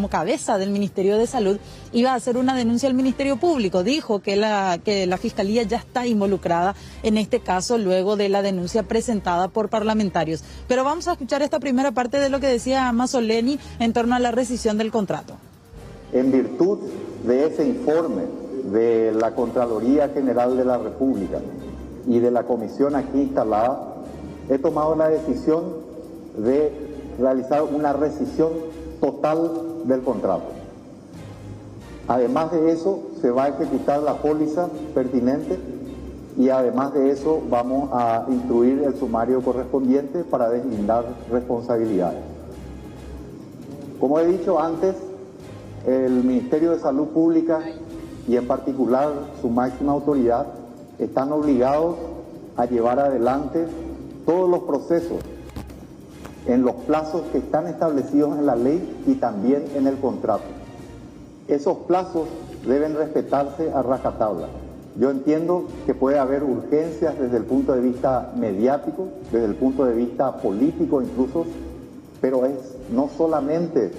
cabeza del Ministerio de Salud iba a hacer una denuncia al Ministerio Público. Dijo que la Fiscalía ya está involucrada en este caso luego de la denuncia presentada por parlamentarios. Pero vamos a escuchar esta primera parte de lo que decía Mazzoleni en torno a la rescisión del contrato. En virtud de ese informe de la Contraloría General de la República y de la comisión aquí instalada, he tomado la decisión de realizar una rescisión total del contrato. Además de eso, se va a ejecutar la póliza pertinente y además de eso vamos a instruir el sumario correspondiente para deslindar responsabilidades. Como he dicho antes, el Ministerio de Salud Pública y en particular su máxima autoridad están obligados a llevar adelante todos los procesos en los plazos que están establecidos en la ley y también en el contrato. Esos plazos deben respetarse a rajatabla. Yo entiendo que puede haber urgencias desde el punto de vista mediático, desde el punto de vista político incluso, pero es no solamente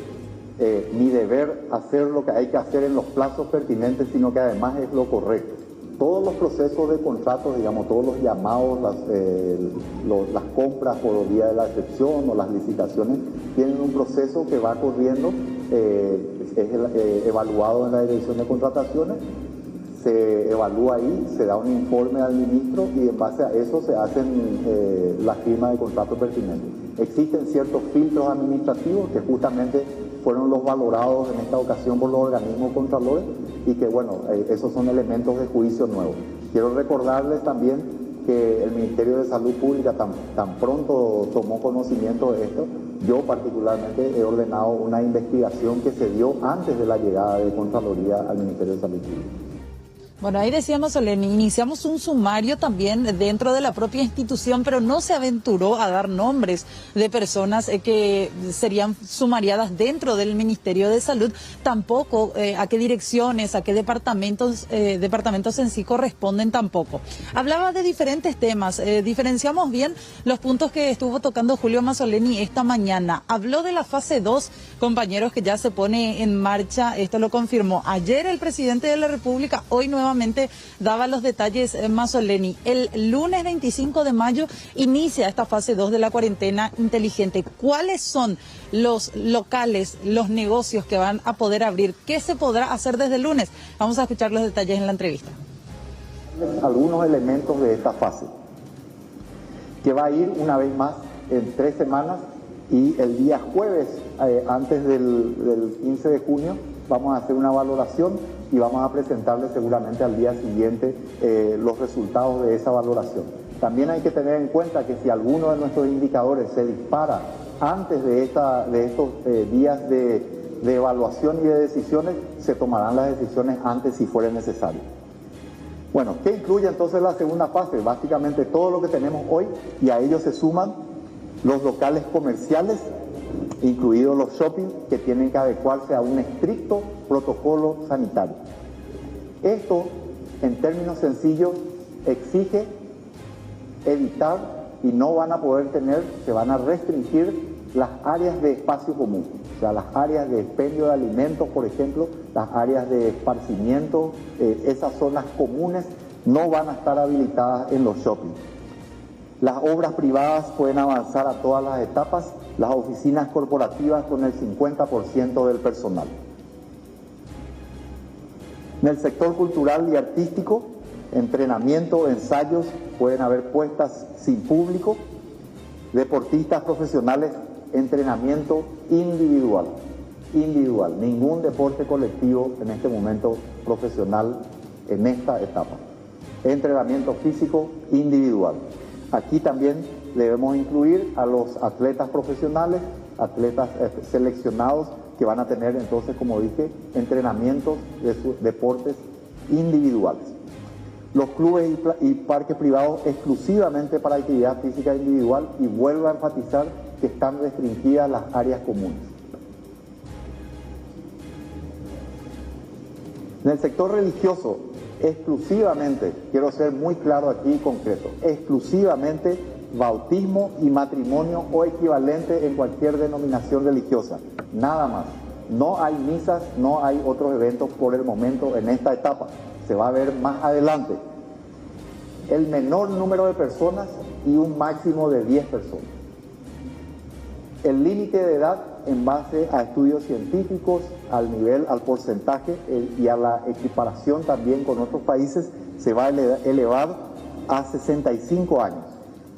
mi deber hacer lo que hay que hacer en los plazos pertinentes, sino que además es lo correcto. Todos los procesos de contratos, digamos, todos los llamados, las compras por vía de la excepción o las licitaciones, tienen un proceso que va corriendo, es evaluado en la Dirección de Contrataciones, se evalúa ahí, se da un informe al ministro y en base a eso se hacen las firmas de contrato pertinentes. Existen ciertos filtros administrativos que justamente fueron los valorados en esta ocasión por los organismos contralores y que bueno, esos son elementos de juicio nuevos. Quiero recordarles también que el Ministerio de Salud Pública tan pronto tomó conocimiento de esto, yo particularmente he ordenado una investigación que se dio antes de la llegada de Contraloría al Ministerio de Salud Pública. Bueno, ahí decíamos, Soleni, iniciamos un sumario también dentro de la propia institución, pero no se aventuró a dar nombres de personas que serían sumariadas dentro del Ministerio de Salud, tampoco a qué direcciones, a qué departamentos en sí corresponden tampoco. Hablaba de diferentes temas, diferenciamos bien los puntos que estuvo tocando Julio Mazzoleni esta mañana. Habló de la fase 2, compañeros, que ya se pone en marcha, esto lo confirmó ayer el presidente de la República, hoy nuevamente daba los detalles Mazzoleni. El lunes 25 de mayo inicia esta fase 2 de la cuarentena inteligente. ¿Cuáles son los locales, los negocios que van a poder abrir? ¿Qué se podrá hacer desde el lunes? Vamos a escuchar los detalles en la entrevista. Algunos elementos de esta fase, que va a ir una vez más en 3 semanas y el día jueves, antes del 15 de junio, vamos a hacer una valoración y vamos a presentarle seguramente al día siguiente los resultados de esa valoración. También hay que tener en cuenta que si alguno de nuestros indicadores se dispara antes de estos días de evaluación y de decisiones, se tomarán las decisiones antes si fuera necesario. Bueno, ¿qué incluye entonces la segunda fase? Básicamente todo lo que tenemos hoy, y a ello se suman los locales comerciales incluidos los shopping, que tienen que adecuarse a un estricto protocolo sanitario. Esto, en términos sencillos, exige evitar y no van a poder tener, se van a restringir las áreas de espacio común, o sea, las áreas de expendio de alimentos, por ejemplo, las áreas de esparcimiento, esas zonas comunes no van a estar habilitadas en los shopping. Las obras privadas pueden avanzar a todas las etapas, las oficinas corporativas con el 50% del personal. En el sector cultural y artístico, entrenamiento, ensayos, pueden haber puestas sin público. Deportistas profesionales, entrenamiento individual, ningún deporte colectivo en este momento profesional en esta etapa. Entrenamiento físico individual. Aquí también debemos incluir a los atletas profesionales, atletas seleccionados que van a tener entonces, como dije, entrenamientos de sus deportes individuales. Los clubes y parques privados exclusivamente para actividad física individual, y vuelvo a enfatizar que están restringidas las áreas comunes. En el sector religioso, exclusivamente, quiero ser muy claro aquí y concreto, exclusivamente bautismo y matrimonio o equivalente en cualquier denominación religiosa, nada más. No hay misas, no hay otros eventos por el momento en esta etapa, se va a ver más adelante. El menor número de personas y un máximo de 10 personas. El límite de edad, en base a estudios científicos, al nivel, al porcentaje y a la equiparación también con otros países, se va a elevar a 65 años.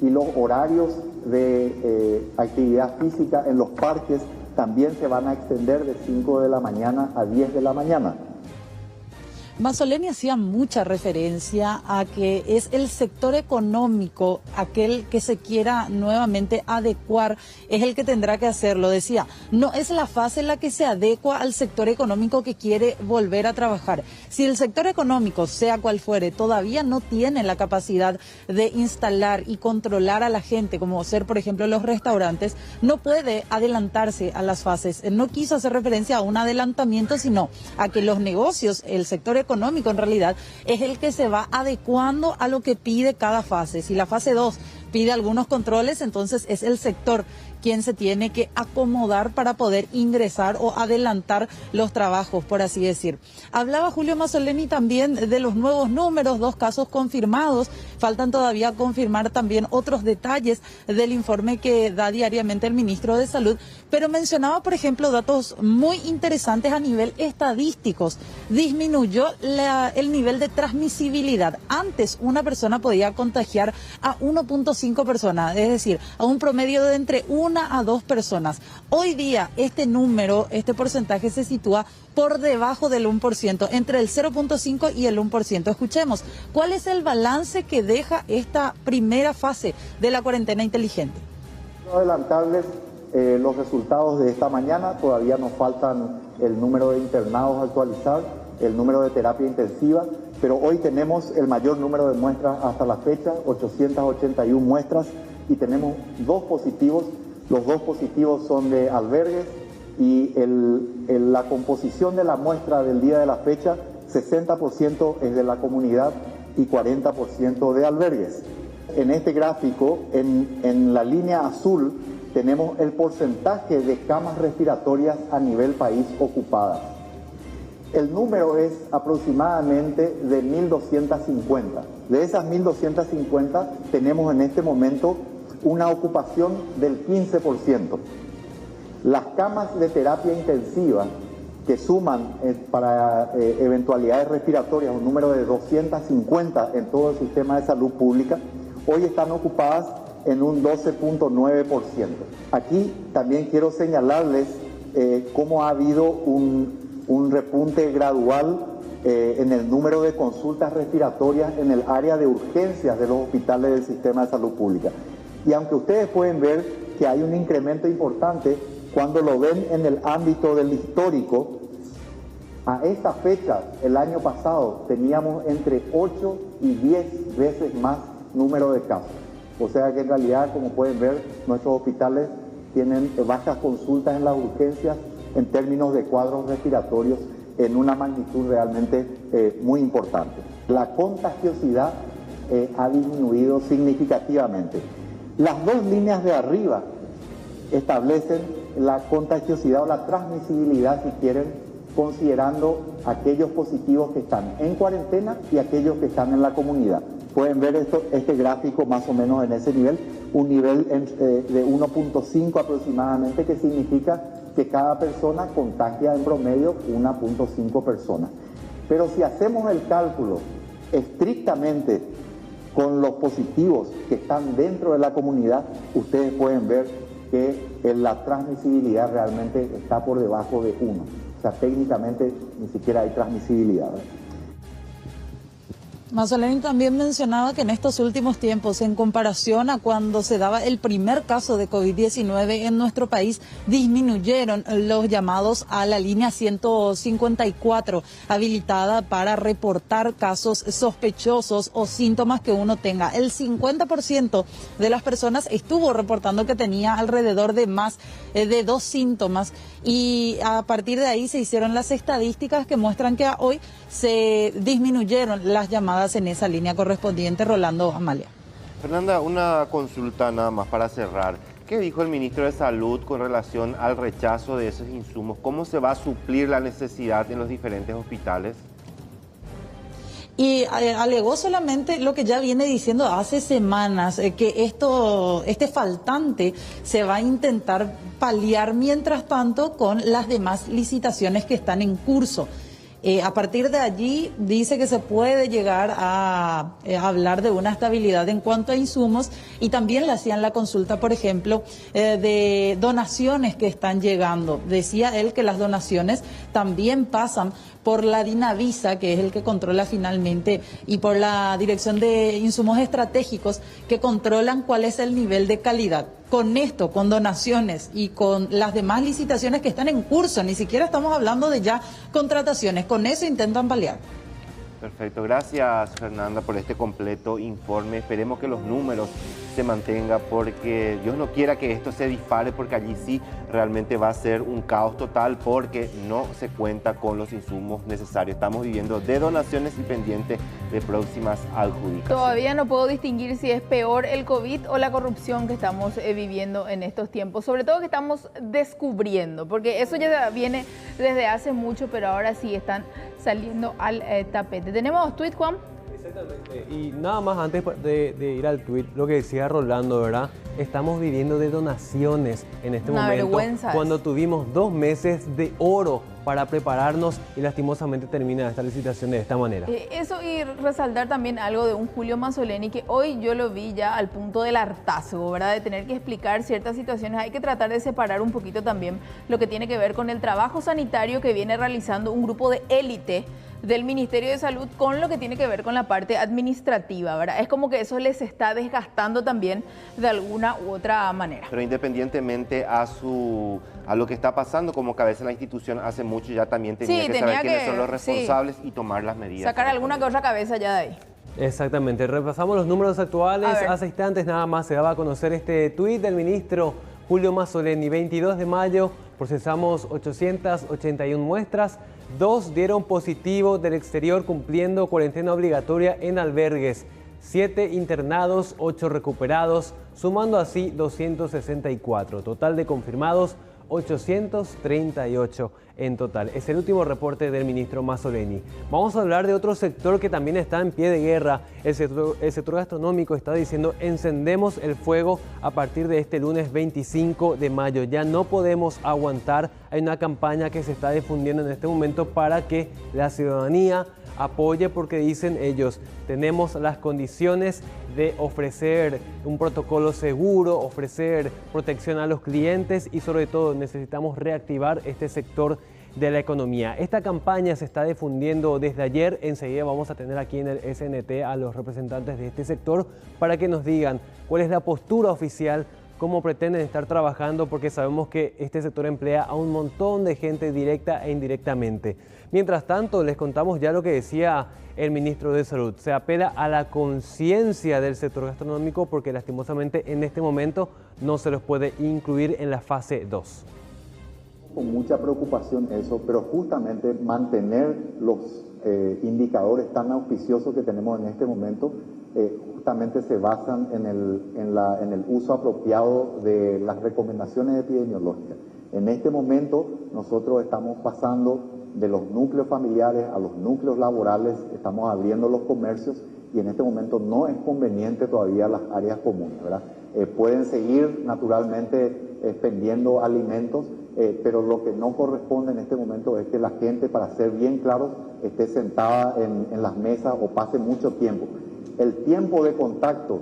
Y los horarios de actividad física en los parques también se van a extender de 5 de la mañana a 10 de la mañana. Mazzoleni hacía mucha referencia a que es el sector económico aquel que se quiera nuevamente adecuar, es el que tendrá que hacerlo. Decía, no es la fase en la que se adecua al sector económico que quiere volver a trabajar. Si el sector económico, sea cual fuere, todavía no tiene la capacidad de instalar y controlar a la gente, como ser, por ejemplo, los restaurantes, no puede adelantarse a las fases. No quiso hacer referencia a un adelantamiento, sino a que los negocios, el sector económico en realidad es el que se va adecuando a lo que pide cada fase. Si la fase 2 pide algunos controles, entonces es el sector quien se tiene que acomodar para poder ingresar o adelantar los trabajos, por así decir. Hablaba Julio Mazzoleni también de los nuevos números, 2 casos confirmados. Faltan todavía confirmar también otros detalles del informe que da diariamente el ministro de Salud, pero mencionaba, por ejemplo, datos muy interesantes a nivel estadísticos. Disminuyó el nivel de transmisibilidad. Antes una persona podía contagiar a 1.5 personas, es decir, a un promedio de entre 1 a 2 personas. Hoy día este número, este porcentaje se sitúa por debajo del 1%, entre el 0.5 y el 1%. Escuchemos, ¿cuál es el balance que deja esta primera fase de la cuarentena inteligente? Quiero adelantarles los resultados de esta mañana. Todavía nos faltan el número de internados a actualizar, el número de terapia intensiva, pero hoy tenemos el mayor número de muestras hasta la fecha, 881 muestras, y tenemos 2 positivos. Los 2 positivos son de albergues, y la composición de la muestra del día de la fecha, 60% es de la comunidad y 40% de albergues. En este gráfico, en la línea azul, tenemos el porcentaje de camas respiratorias a nivel país ocupadas. El número es aproximadamente de 1.250. De esas 1.250 tenemos en este momento una ocupación del 15%. Las camas de terapia intensiva, que suman para eventualidades respiratorias un número de 250 en todo el sistema de salud pública, hoy están ocupadas en un 12.9%. Aquí también quiero señalarles cómo ha habido un repunte gradual en el número de consultas respiratorias en el área de urgencias de los hospitales del sistema de salud pública. Y aunque ustedes pueden ver que hay un incremento importante, cuando lo ven en el ámbito del histórico, a esta fecha, el año pasado, teníamos entre 8 y 10 veces más número de casos. O sea que en realidad, como pueden ver, nuestros hospitales tienen bajas consultas en las urgencias en términos de cuadros respiratorios en una magnitud realmente muy importante. La contagiosidad ha disminuido significativamente. Las dos líneas de arriba establecen la contagiosidad o la transmisibilidad, si quieren, considerando aquellos positivos que están en cuarentena y aquellos que están en la comunidad. Pueden ver este gráfico más o menos en ese nivel, un nivel de 1.5 aproximadamente, que significa que cada persona contagia en promedio 1.5 personas. Pero si hacemos el cálculo estrictamente con los positivos que están dentro de la comunidad, ustedes pueden ver que la transmisibilidad realmente está por debajo de 1. O sea, técnicamente ni siquiera hay transmisibilidad, ¿verdad? Masoleni también mencionaba que en estos últimos tiempos, en comparación a cuando se daba el primer caso de COVID-19 en nuestro país, disminuyeron los llamados a la línea 154, habilitada para reportar casos sospechosos o síntomas que uno tenga. El 50% de las personas estuvo reportando que tenía alrededor de más de 2 síntomas, y a partir de ahí se hicieron las estadísticas que muestran que hoy se disminuyeron las llamadas en esa línea correspondiente. Rolando, Amalia. Fernanda, una consulta nada más para cerrar. ¿Qué dijo el ministro de Salud con relación al rechazo de esos insumos? ¿Cómo se va a suplir la necesidad en los diferentes hospitales? Y alegó solamente lo que ya viene diciendo hace semanas, que este faltante se va a intentar paliar mientras tanto con las demás licitaciones que están en curso. A partir de allí dice que se puede llegar a hablar de una estabilidad en cuanto a insumos, y también le hacían la consulta, por ejemplo, de donaciones que están llegando. Decía él que las donaciones también pasan por la Dinavisa, que es el que controla finalmente, y por la Dirección de Insumos Estratégicos, que controlan cuál es el nivel de calidad. Con esto, con donaciones y con las demás licitaciones que están en curso, ni siquiera estamos hablando de ya contrataciones, con eso intentan paliar. Perfecto, gracias Fernanda por este completo informe. Esperemos que los números se mantengan, porque Dios no quiera que esto se dispare, porque allí sí realmente va a ser un caos total, porque no se cuenta con los insumos necesarios. Estamos viviendo de donaciones y pendientes de próximas adjudicaciones. Todavía no puedo distinguir si es peor el COVID o la corrupción que estamos viviendo en estos tiempos, sobre todo que estamos descubriendo, porque eso ya viene desde hace mucho, pero ahora sí están saliendo al tapete. ¿Tenemos tweet, Juan? Exactamente. Y nada más antes de ir al tweet, lo que decía Rolando, ¿verdad? Estamos viviendo de donaciones en este momento. Vergüenza. Cuando tuvimos 2 meses de oro para prepararnos, y lastimosamente termina esta licitación de esta manera. Eso, y resaltar también algo de un Julio Masoleni, que hoy yo lo vi ya al punto del hartazgo, ¿verdad? De tener que explicar ciertas situaciones. Hay que tratar de separar un poquito también lo que tiene que ver con el trabajo sanitario que viene realizando un grupo de élite del Ministerio de Salud con lo que tiene que ver con la parte administrativa, ¿verdad? Es como que eso les está desgastando también de alguna u otra manera. Pero independientemente a lo que está pasando como cabeza de la institución, hace mucho ya también tenía que saber quiénes son los responsables y tomar las medidas. Sacar alguna que otra cabeza ya de ahí. Exactamente, repasamos los números actuales. Hace instantes nada más se daba a conocer este tuit del ministro Julio Masoleni. 22 de mayo procesamos 881 muestras, 2 dieron positivo del exterior cumpliendo cuarentena obligatoria en albergues, 7 internados, 8 recuperados, sumando así 264. Total de confirmados 838 en total. Es el último reporte del ministro Masoleni. Vamos a hablar de otro sector que también está en pie de guerra. El sector gastronómico está diciendo: encendemos el fuego a partir de este lunes 25 de mayo. Ya no podemos aguantar. Hay una campaña que se está difundiendo en este momento para que la ciudadanía apoye, porque dicen ellos, tenemos las condiciones de ofrecer un protocolo seguro, ofrecer protección a los clientes, y sobre todo necesitamos reactivar este sector de la economía. Esta campaña se está difundiendo desde ayer. Enseguida vamos a tener aquí en el SNT a los representantes de este sector para que nos digan cuál es la postura oficial cómo pretenden estar trabajando, porque sabemos que este sector emplea a un montón de gente directa e indirectamente. Mientras tanto, les contamos ya lo que decía el ministro de Salud. Se apela a la conciencia del sector gastronómico porque lastimosamente en este momento no se los puede incluir en la fase 2. Con mucha preocupación eso, pero justamente mantener los indicadores tan auspiciosos que tenemos en este momento justamente se basan en el uso apropiado de las recomendaciones epidemiológicas. En este momento nosotros estamos pasando de los núcleos familiares a los núcleos laborales, estamos abriendo los comercios y en este momento no es conveniente todavía las áreas comunes, ¿verdad? Pueden seguir naturalmente expendiendo alimentos, pero lo que no corresponde en este momento es que la gente, para ser bien claros, esté sentada en las mesas o pase mucho tiempo. El tiempo de contacto,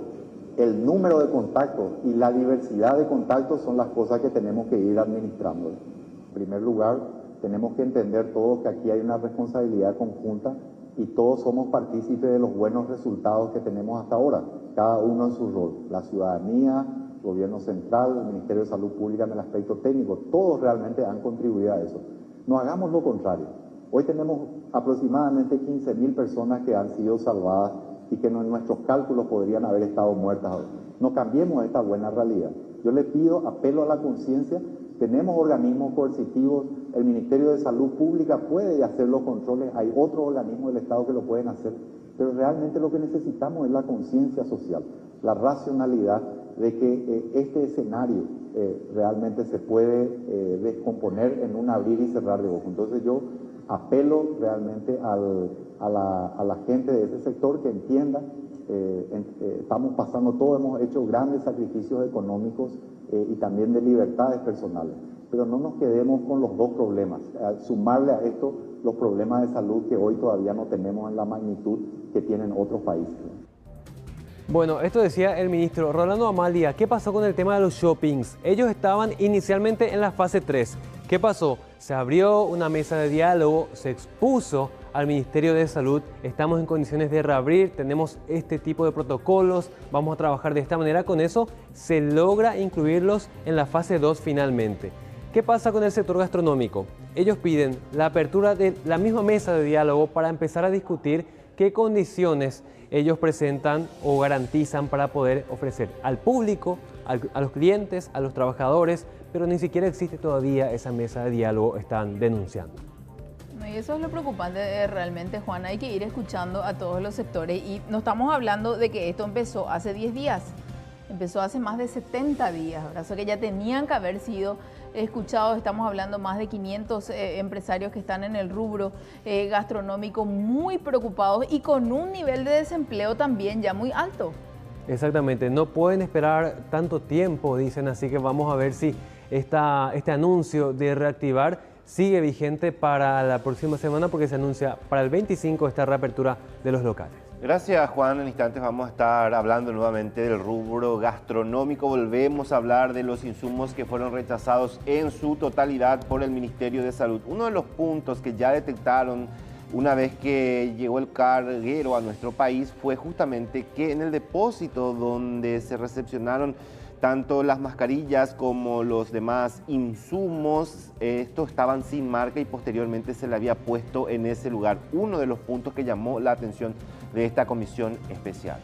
el número de contactos y la diversidad de contactos son las cosas que tenemos que ir administrando. En primer lugar, tenemos que entender todos que aquí hay una responsabilidad conjunta y todos somos partícipes de los buenos resultados que tenemos hasta ahora, cada uno en su rol, la ciudadanía, el gobierno central, el Ministerio de Salud Pública en el aspecto técnico, todos realmente han contribuido a eso. No hagamos lo contrario. Hoy tenemos aproximadamente 15.000 personas que han sido salvadas y que en nuestros cálculos podrían haber estado muertas hoy. No cambiemos esta buena realidad. Yo le pido, apelo a la conciencia, tenemos organismos coercitivos, el Ministerio de Salud Pública puede hacer los controles, hay otros organismos del Estado que lo pueden hacer, pero realmente lo que necesitamos es la conciencia social, la racionalidad de que este escenario realmente se puede descomponer en un abrir y cerrar de ojos. Entonces yo apelo realmente a la gente de ese sector que entienda, estamos pasando, todos hemos hecho grandes sacrificios económicos y también de libertades personales, pero no nos quedemos con los dos problemas, sumarle a esto los problemas de salud que hoy todavía no tenemos en la magnitud que tienen otros países. Bueno, esto decía el ministro. Rolando Amalia, ¿qué pasó con el tema de los shoppings? Ellos estaban inicialmente en la fase 3. ¿Qué pasó? Se abrió una mesa de diálogo, se expuso al Ministerio de Salud, estamos en condiciones de reabrir, tenemos este tipo de protocolos, vamos a trabajar de esta manera. Con eso se logra incluirlos en la fase 2 finalmente. ¿Qué pasa con el sector gastronómico? Ellos piden la apertura de la misma mesa de diálogo para empezar a discutir qué condiciones ellos presentan o garantizan para poder ofrecer al público, a los clientes, a los trabajadores, pero ni siquiera existe todavía esa mesa de diálogo, están denunciando. Y eso es lo preocupante realmente, Juan, hay que ir escuchando a todos los sectores y no estamos hablando de que esto empezó hace 10 días, empezó hace más de 70 días, ¿verdad? O sea que ya tenían que haber sido escuchados. Estamos hablando más de 500 empresarios que están en el rubro gastronómico muy preocupados y con un nivel de desempleo también ya muy alto. Exactamente, no pueden esperar tanto tiempo, dicen, así que vamos a ver si este anuncio de reactivar sigue vigente para la próxima semana, porque se anuncia para el 25 esta reapertura de los locales. Gracias, Juan. En instantes vamos a estar hablando nuevamente del rubro gastronómico. Volvemos a hablar de los insumos que fueron rechazados en su totalidad por el Ministerio de Salud. Uno de los puntos que ya detectaron una vez que llegó el carguero a nuestro país fue justamente que en el depósito donde se recepcionaron tanto las mascarillas como los demás insumos, estos estaban sin marca y posteriormente se le había puesto en ese lugar. Uno de los puntos que llamó la atención de esta comisión especial.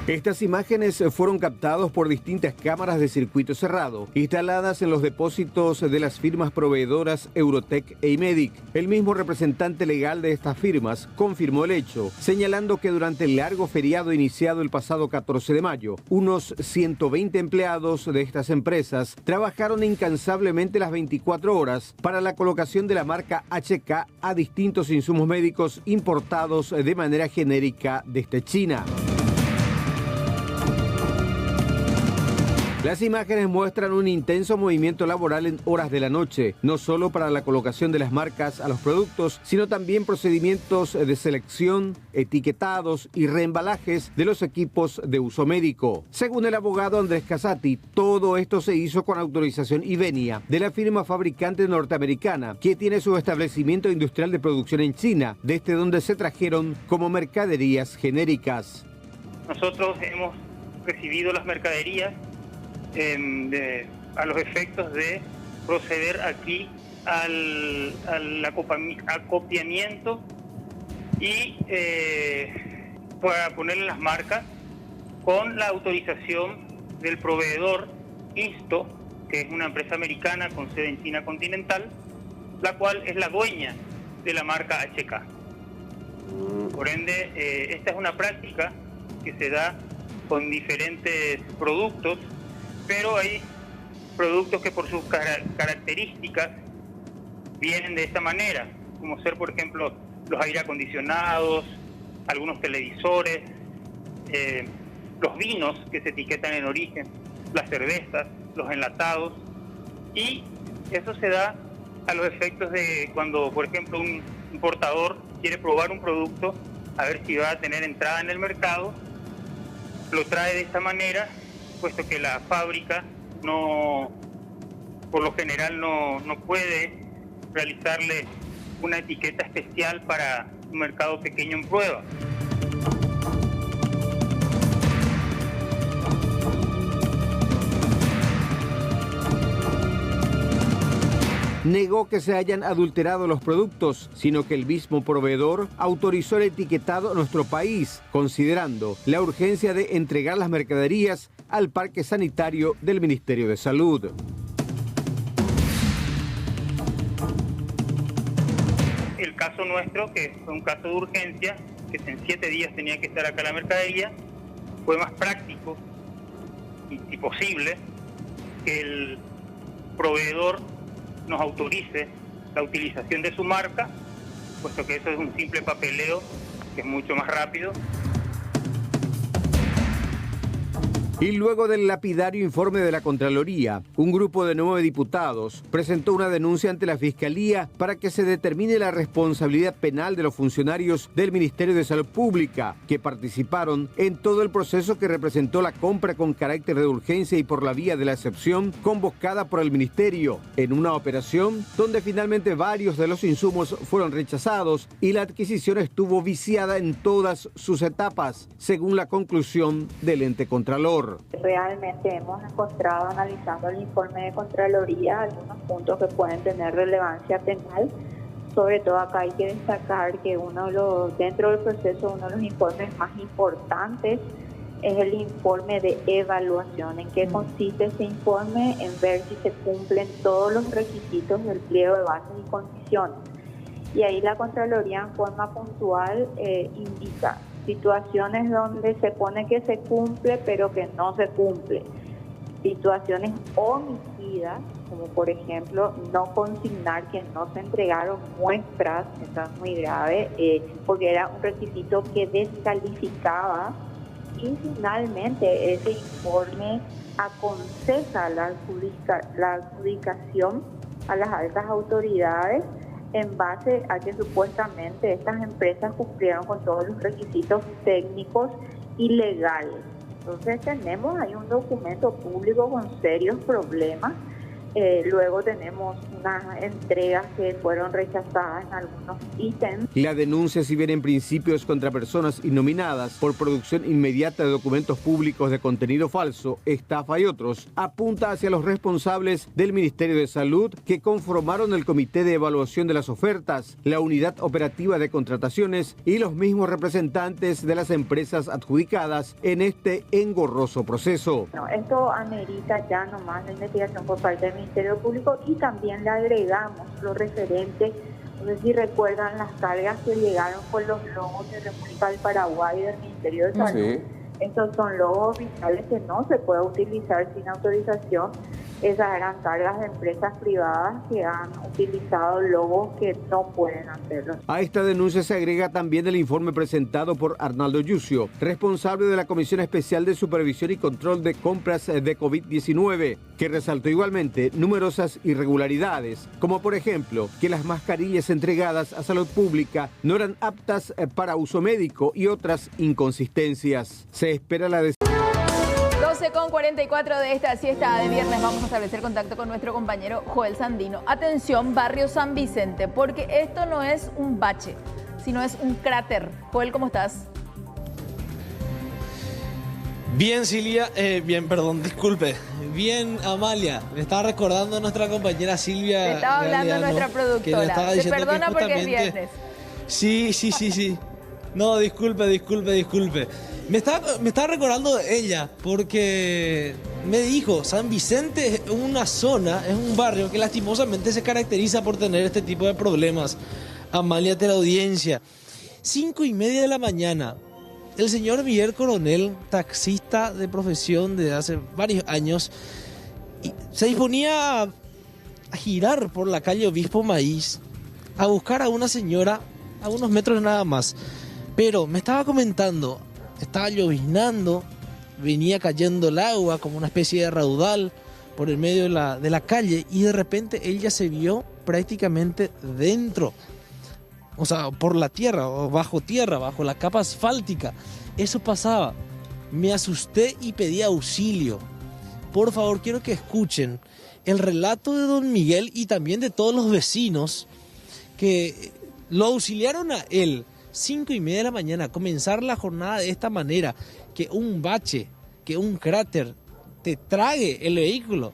Estas imágenes fueron captadas por distintas cámaras de circuito cerrado, instaladas en los depósitos de las firmas proveedoras Eurotech e Imedic. El mismo representante legal de estas firmas confirmó el hecho, señalando que durante el largo feriado iniciado el pasado 14 de mayo, unos 120 empleados de estas empresas trabajaron incansablemente las 24 horas para la colocación de la marca HK a distintos insumos médicos importados de manera genérica desde China. Las imágenes muestran un intenso movimiento laboral en horas de la noche, no solo para la colocación de las marcas a los productos, sino también procedimientos de selección, etiquetados y reembalajes de los equipos de uso médico. Según el abogado Andrés Casati, todo esto se hizo con autorización idónea de la firma fabricante norteamericana, que tiene su establecimiento industrial de producción en China, desde donde se trajeron como mercaderías genéricas. Nosotros hemos recibido las mercaderías a los efectos de proceder aquí al acopiamiento y para ponerle las marcas con la autorización del proveedor ISTO, que es una empresa americana con sede en China continental, la cual es la dueña de la marca HK. Por ende, esta es una práctica que se da con diferentes productos, pero hay productos que por sus características vienen de esta manera, como ser, por ejemplo, los aire acondicionados, algunos televisores, los vinos que se etiquetan en origen, las cervezas, los enlatados, y eso se da a los efectos de cuando, por ejemplo, un importador quiere probar un producto, a ver si va a tener entrada en el mercado, lo trae de esta manera, puesto que la fábrica por lo general no puede realizarle una etiqueta especial para un mercado pequeño en prueba. Negó que se hayan adulterado los productos, sino que el mismo proveedor autorizó el etiquetado a nuestro país, considerando la urgencia de entregar las mercaderías al parque sanitario del Ministerio de Salud. El caso nuestro, que fue un caso de urgencia, que en 7 días tenía que estar acá la mercadería, fue más práctico y posible que el proveedor nos autorice la utilización de su marca, puesto que eso es un simple papeleo que es mucho más rápido. Y luego del lapidario informe de la Contraloría, un grupo de 9 diputados presentó una denuncia ante la Fiscalía para que se determine la responsabilidad penal de los funcionarios del Ministerio de Salud Pública que participaron en todo el proceso que representó la compra con carácter de urgencia y por la vía de la excepción convocada por el Ministerio, en una operación donde finalmente varios de los insumos fueron rechazados y la adquisición estuvo viciada en todas sus etapas, según la conclusión del ente Contralor. Realmente hemos encontrado, analizando el informe de Contraloría, algunos puntos que pueden tener relevancia penal. Sobre todo acá hay que destacar que dentro del proceso, uno de los informes más importantes es el informe de evaluación. ¿En qué consiste ese informe? En ver si se cumplen todos los requisitos del pliego de bases y condiciones. Y ahí la Contraloría en forma puntual indica situaciones donde se pone que se cumple pero que no se cumple, situaciones omitidas, como por ejemplo no consignar que no se entregaron muestras, eso es muy grave, porque era un requisito que descalificaba, y finalmente ese informe aconseja la adjudicación a las altas autoridades en base a que supuestamente estas empresas cumplieron con todos los requisitos técnicos y legales. Entonces tenemos ahí un documento público con serios problemas. Luego tenemos unas entregas que fueron rechazadas en algunos ítems. La denuncia, si bien en principio es contra personas innominadas por producción inmediata de documentos públicos de contenido falso, estafa y otros, apunta hacia los responsables del Ministerio de Salud que conformaron el Comité de Evaluación de las Ofertas, la Unidad Operativa de Contrataciones y los mismos representantes de las empresas adjudicadas en este engorroso proceso. Esto amerita ya nomás la investigación por parte del Ministerio Público, y también le agregamos lo referente, no sé si recuerdan las cargas que llegaron con los logos de República del Paraguay y del Ministerio de Salud. Sí. Estos son logos oficiales que no se puede utilizar sin autorización esas eran cargas de empresas privadas que han utilizado logos que no pueden hacerlo. A esta denuncia se agrega también el informe presentado por Arnaldo Yucio, responsable de la Comisión Especial de Supervisión y Control de Compras de COVID-19, que resaltó igualmente numerosas irregularidades, como por ejemplo que las mascarillas entregadas a Salud Pública no eran aptas para uso médico y otras inconsistencias. Se espera la 12:44 de esta siesta de viernes. Vamos a establecer contacto con nuestro compañero Joel Sandino. Atención, barrio San Vicente, porque esto no es un bache, sino es un cráter. Joel, ¿cómo estás? Bien, Silvia, disculpe. Bien, Amalia. Me estaba recordando nuestra compañera Silvia. Te estaba hablando nuestra productora. Se perdona porque es viernes. Sí. No, disculpe. Me estaba recordando de ella porque me dijo, San Vicente es una zona, es un barrio que lastimosamente se caracteriza por tener este tipo de problemas. Amalia, de la audiencia. 5:30 de la mañana. El señor Miguel Coronel, taxista de profesión de hace varios años, se disponía a girar por la calle Obispo Maíz, a buscar a una señora a unos metros nada más. Pero me estaba comentando, estaba lloviznando, venía cayendo el agua como una especie de raudal por el medio de la calle y de repente ella se vio prácticamente dentro. O sea, por la tierra, o bajo tierra, bajo la capa asfáltica. Eso pasaba. Me asusté y pedí auxilio. Por favor, quiero que escuchen el relato de don Miguel y también de todos los vecinos que lo auxiliaron a él. 5:30 de la mañana, comenzar la jornada de esta manera, que un bache, que un cráter te trague el vehículo.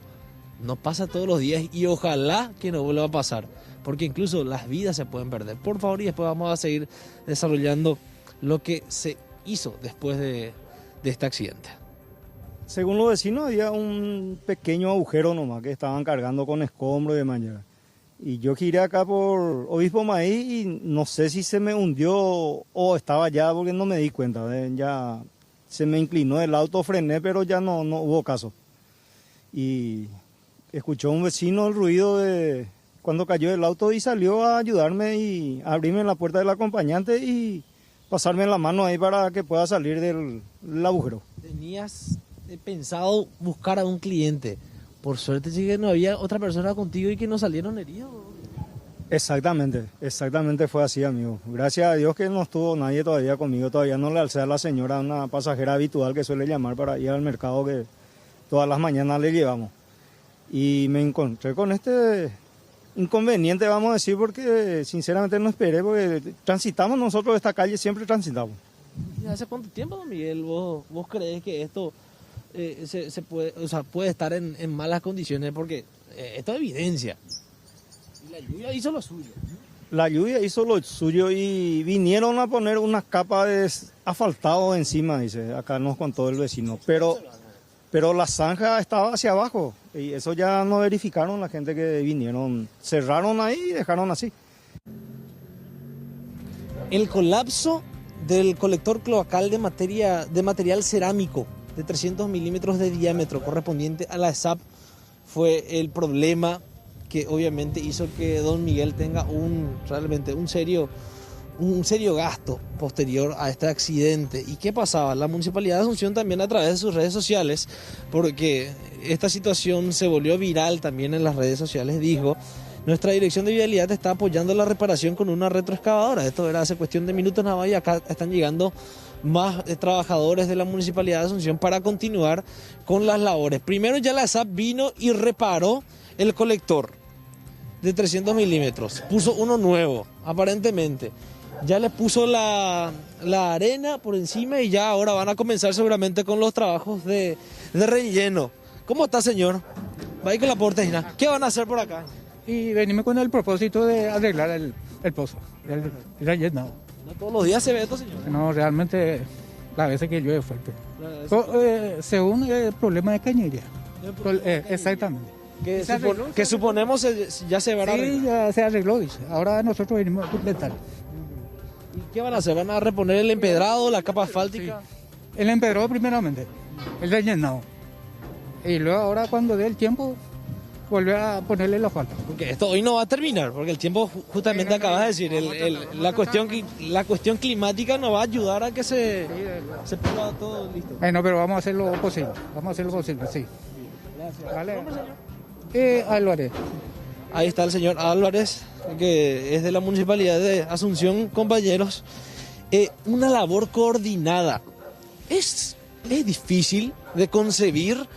No pasa todos los días y ojalá que no vuelva a pasar. Porque incluso las vidas se pueden perder. Por favor, y después vamos a seguir desarrollando lo que se hizo después de este accidente. Según los vecinos, había un pequeño agujero nomás que estaban cargando con escombros de mañana. Y yo giré acá por Obispo Maíz y no sé si se me hundió o estaba allá porque no me di cuenta. Ya se me inclinó el auto, frené, pero ya no hubo caso. Y escuchó un vecino el ruido de cuando cayó el auto y salió a ayudarme y abrirme la puerta del acompañante y pasarme la mano ahí para que pueda salir del agujero. Tenías pensado buscar a un cliente. Por suerte sí que no había otra persona contigo y que no salieron heridos. Exactamente fue así, amigo. Gracias a Dios que no estuvo nadie todavía conmigo. Todavía no le alcé a la señora, una pasajera habitual que suele llamar para ir al mercado que todas las mañanas le llevamos. Y me encontré con este inconveniente, vamos a decir, porque sinceramente no esperé, porque transitamos nosotros esta calle, siempre transitamos. ¿Y hace cuánto tiempo, don Miguel, vos crees que esto se puede, o sea, puede estar en malas condiciones? Porque esto es evidencia. Y la lluvia hizo lo suyo. La lluvia hizo lo suyo y vinieron a poner unas capas de asfaltado encima, dice, acá nos contó el vecino, pero la zanja estaba hacia abajo y eso ya no verificaron la gente que vinieron, cerraron ahí y dejaron así. El colapso del colector cloacal de material cerámico de 300 milímetros de diámetro correspondiente a la ESAP fue el problema que obviamente hizo que don Miguel tenga realmente un serio gasto posterior a este accidente. ¿Y qué pasaba? La Municipalidad de Asunción también a través de sus redes sociales, porque esta situación se volvió viral también en las redes sociales, dijo: nuestra dirección de vialidad está apoyando la reparación con una retroexcavadora. Esto era hace cuestión de minutos nada más y acá están llegando más trabajadores de la Municipalidad de Asunción para continuar con las labores. Primero ya la ESAP vino y reparó el colector de 300 milímetros, puso uno nuevo, aparentemente. Ya le puso la arena por encima y ya ahora van a comenzar seguramente con los trabajos de relleno. ¿Cómo está, señor? Va ahí con la porteña. ¿Qué van a hacer por acá? Y venimos con el propósito de arreglar el pozo, el relleno. ¿No todos los días se ve esto, señor? No, realmente las veces que llueve fuerte. Según el problema de cañería. Exactamente. Que suponemos ya se va a arreglar. Sí, ya se arregló, dice. Ahora nosotros venimos a completar. ¿Y qué van a hacer? ¿Van a reponer el empedrado, la capa asfáltica? Sí. El empedrado primeramente, el rellenado. Y luego ahora cuando dé el tiempo volver a ponerle los faltas. Porque esto hoy no va a terminar, porque el tiempo, justamente acabas de decir, la cuestión climática nos va a ayudar a que se ponga todo listo. No, pero vamos a hacer lo posible, sí. Gracias. Vale. Álvarez. Ahí está el señor Álvarez, que es de la Municipalidad de Asunción, compañeros. Una labor coordinada. Es difícil de concebir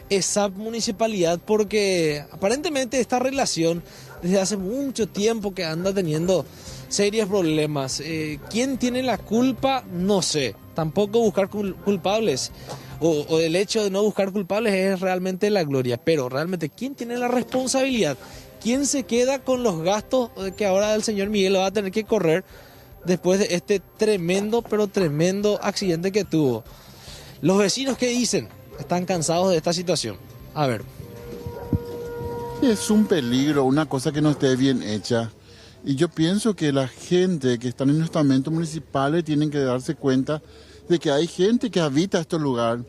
esa municipalidad porque aparentemente esta relación desde hace mucho tiempo que anda teniendo serios problemas. ¿Quién tiene la culpa? No sé. Tampoco buscar culpables o el hecho de no buscar culpables es realmente la gloria. Pero realmente, ¿quién tiene la responsabilidad? ¿Quién se queda con los gastos que ahora el señor Miguel va a tener que correr después de este tremendo accidente que tuvo? Los vecinos, ¿qué dicen? Están cansados de esta situación. A ver. Es un peligro, una cosa que no esté bien hecha. Y yo pienso que la gente que está en los estamentos municipales tienen que darse cuenta de que hay gente que habita este lugar.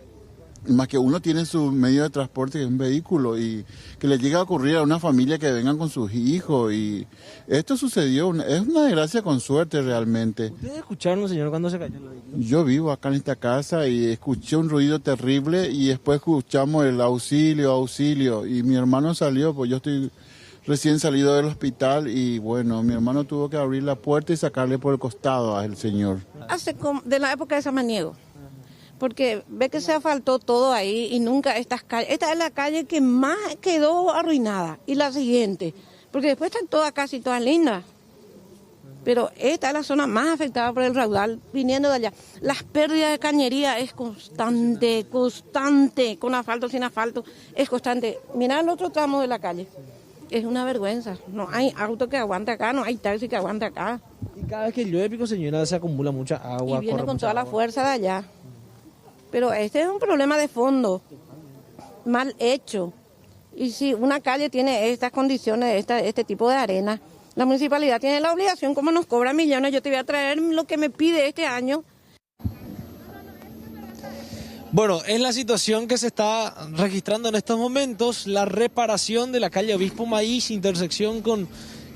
Y más que uno tiene su medio de transporte, que es un vehículo, y que le llega a ocurrir a una familia que vengan con sus hijos. Y esto sucedió, es una desgracia con suerte realmente. ¿Ustedes escucharon, señor, cuando se cayó el vehículo? Yo vivo acá en esta casa y escuché un ruido terrible y después escuchamos el auxilio. Y mi hermano salió, pues yo estoy recién salido del hospital y bueno, mi hermano tuvo que abrir la puerta y sacarle por el costado al señor. De la época de Samaniego. Porque ve que se asfaltó todo ahí y nunca estas calles. Esta es la calle que más quedó arruinada. Y la siguiente. Porque después están todas casi todas lindas. Pero esta es la zona más afectada por el raudal viniendo de allá. Las pérdidas de cañería es constante. Con asfalto, sin asfalto, es constante. Mirá el otro tramo de la calle. Es una vergüenza. No hay auto que aguante acá, no hay taxi que aguante acá. Y cada vez que llueve, Pico Señora, se acumula mucha agua. Y viene con toda la fuerza de allá. Pero este es un problema de fondo, mal hecho. Y si una calle tiene estas condiciones, este tipo de arena, la municipalidad tiene la obligación, como nos cobra millones, yo te voy a traer lo que me pide este año. Bueno, es la situación que se está registrando en estos momentos, la reparación de la calle Obispo Maíz, intersección con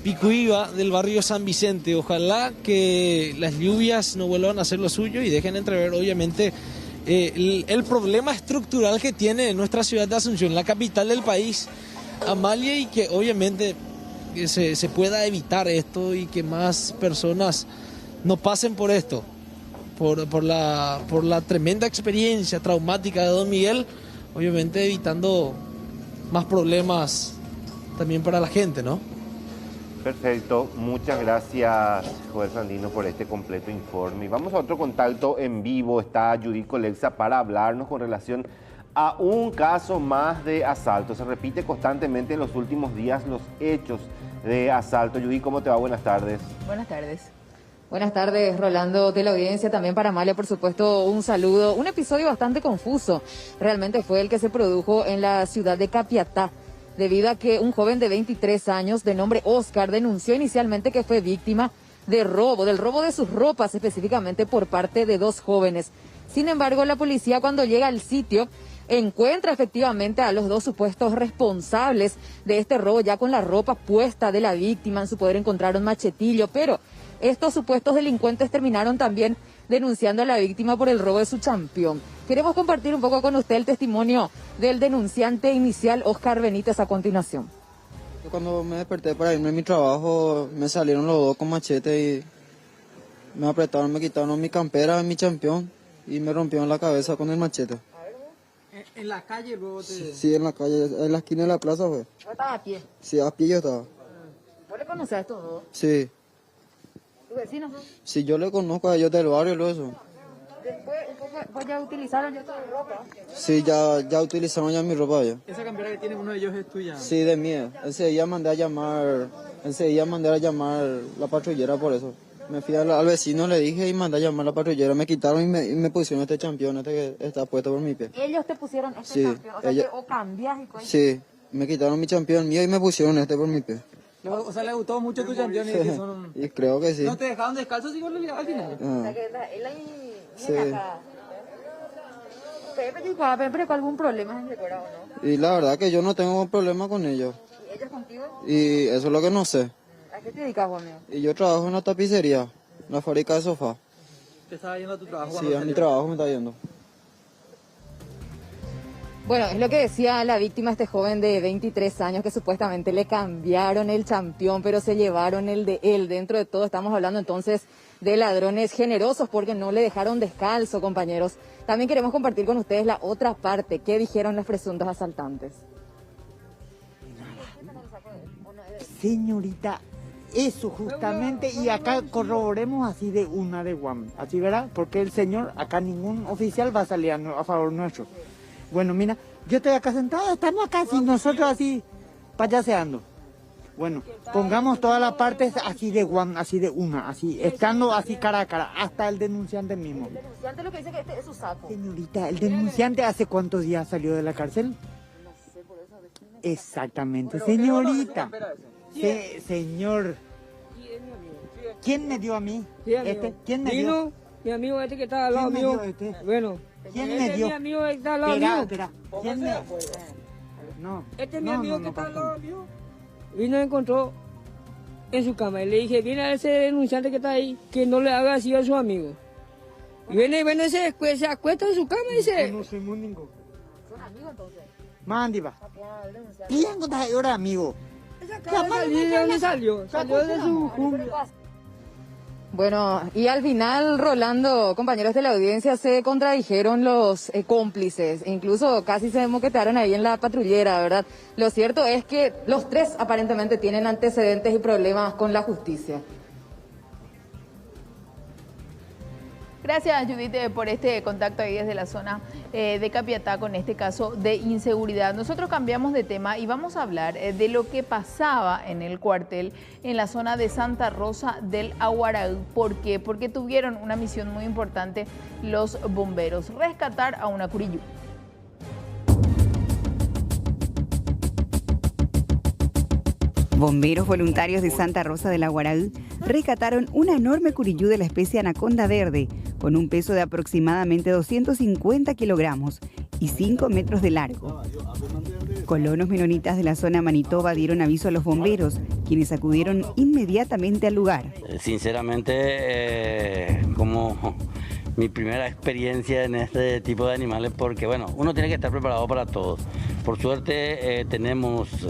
Picuiba del barrio San Vicente. Ojalá que las lluvias no vuelvan a hacer lo suyo y dejen entrever, obviamente, el problema estructural que tiene nuestra ciudad de Asunción, la capital del país, Amalia, y que obviamente se pueda evitar esto y que más personas no pasen por esto, por la tremenda experiencia traumática de Don Miguel, obviamente evitando más problemas también para la gente, ¿no? Perfecto, muchas gracias, Joel Sandino, por este completo informe. Y vamos a otro contacto en vivo. Está Judith Colexa para hablarnos con relación a un caso más de asalto. Se repite constantemente en los últimos días los hechos de asalto. Judith, ¿cómo te va? Buenas tardes. Buenas tardes. Buenas tardes, Rolando, de la audiencia, también para Amalia, por supuesto, un saludo. Un episodio bastante confuso, realmente fue el que se produjo en la ciudad de Capiatá, debido a que un joven de 23 años de nombre Oscar denunció inicialmente que fue víctima del robo de sus ropas, específicamente por parte de dos jóvenes. Sin embargo, la policía, cuando llega al sitio, encuentra efectivamente a los dos supuestos responsables de este robo, ya con la ropa puesta de la víctima. En su poder encontraron machetillo, pero estos supuestos delincuentes terminaron también denunciando a la víctima por el robo de su champión. Queremos compartir un poco con usted el testimonio del denunciante inicial, Oscar Benítez, a continuación. Cuando me desperté para irme a mi trabajo, me salieron los dos con machete y me apretaron, me quitaron mi campera, mi champión y me rompieron la cabeza con el machete. ¿En la calle luego te...? Sí, en la calle, en la esquina de la plaza fue. ¿Yo estaba a pie? Sí, a pie yo estaba. ¿Vos le conocés a estos dos? Sí. ¿Tus vecinos son? Sí, yo le conozco a ellos del barrio, luego eso. Después, ¿vos ya utilizaron ya tu ropa? Sí, ya utilizaron ya mi ropa ya. ¿Esa campera que tiene uno de ellos es tuya? Sí, de mía. Enseguida mandé a llamar la patrullera por eso. Me fui al vecino, le dije y mandé a llamar a la patrullera. Me quitaron y me pusieron este champión, este que está puesto por mi pie. ¿Ellos te pusieron este Sí, champión? O sea, que o cambias y cosas. Sí, me quitaron mi champión mío y me pusieron este por mi pie. O sea, le gustó mucho tu champión y que son... Y creo que sí. ¿No te dejaron descalzos igual al final? Ah. O sea, que él ahí Sí. viene acá. ¿Pero algún problema en Secora o no? Y la verdad que yo no tengo problema con ellos. ¿Y ellos contigo? Y eso es lo que no sé. ¿A qué te dedicas, Juan mío? Y yo trabajo en una tapicería, una fábrica de sofá. ¿Te estaba yendo a tu trabajo? Sí, a mi trabajo me está yendo. Bueno, es lo que decía la víctima, este joven de 23 años, que supuestamente le cambiaron el champión, pero se llevaron el de él. Dentro de todo estamos hablando entonces de ladrones generosos porque no le dejaron descalzo, compañeros. También queremos compartir con ustedes la otra parte. ¿Qué dijeron los presuntos asaltantes? Señorita, eso justamente, y acá corroboremos así de una de Guam, así verá, porque el señor, acá ningún oficial va a salir a favor nuestro. Bueno, mira, yo estoy acá sentado, estamos acá así, nosotros así, payaseando. Bueno, pongamos todas las partes así de Guam, así de una, así, estando así cara a cara, hasta el denunciante mismo. El denunciante lo que dice que este es su saco. Señorita, ¿el denunciante hace cuántos días salió de la cárcel? Exactamente, señorita. Señor. ¿Quién me dio a mí? ¿Quién me dio? Mi amigo este que está al lado mío. Bueno. ¿Quién me dio? Mi amigo que está al lado mío. Espera. ¿Quién me? No. Este es mi amigo que está al lado mío. Vino y encontró en su cama. Y le dije, viene a ese denunciante que está ahí, que no le haga así a su amigo. Y viene se acuesta en su cama y dice... No soy ninguno. ¿Son amigos entonces? Mándiva. ¿Quién está ahora amigo? ¿De dónde salió? Salió de su cumbia. Bueno, y al final, Rolando, compañeros de la audiencia, se contradijeron los cómplices. Incluso casi se moquetearon ahí en la patrullera, ¿verdad? Lo cierto es que los tres aparentemente tienen antecedentes y problemas con la justicia. Gracias, Judith, por este contacto ahí desde la zona de Capiatá con este caso de inseguridad. Nosotros cambiamos de tema y vamos a hablar de lo que pasaba en el cuartel en la zona de Santa Rosa del Aguaraú. ¿Por qué? Porque tuvieron una misión muy importante los bomberos, rescatar a una curiyú. Bomberos voluntarios de Santa Rosa del Aguaraú rescataron una enorme curiyú de la especie anaconda verde, con un peso de aproximadamente 250 kilogramos y 5 metros de largo. Colonos menonitas de la zona Manitoba dieron aviso a los bomberos, quienes acudieron inmediatamente al lugar. Sinceramente, como mi primera experiencia en este tipo de animales, porque bueno, uno tiene que estar preparado para todo. Por suerte tenemos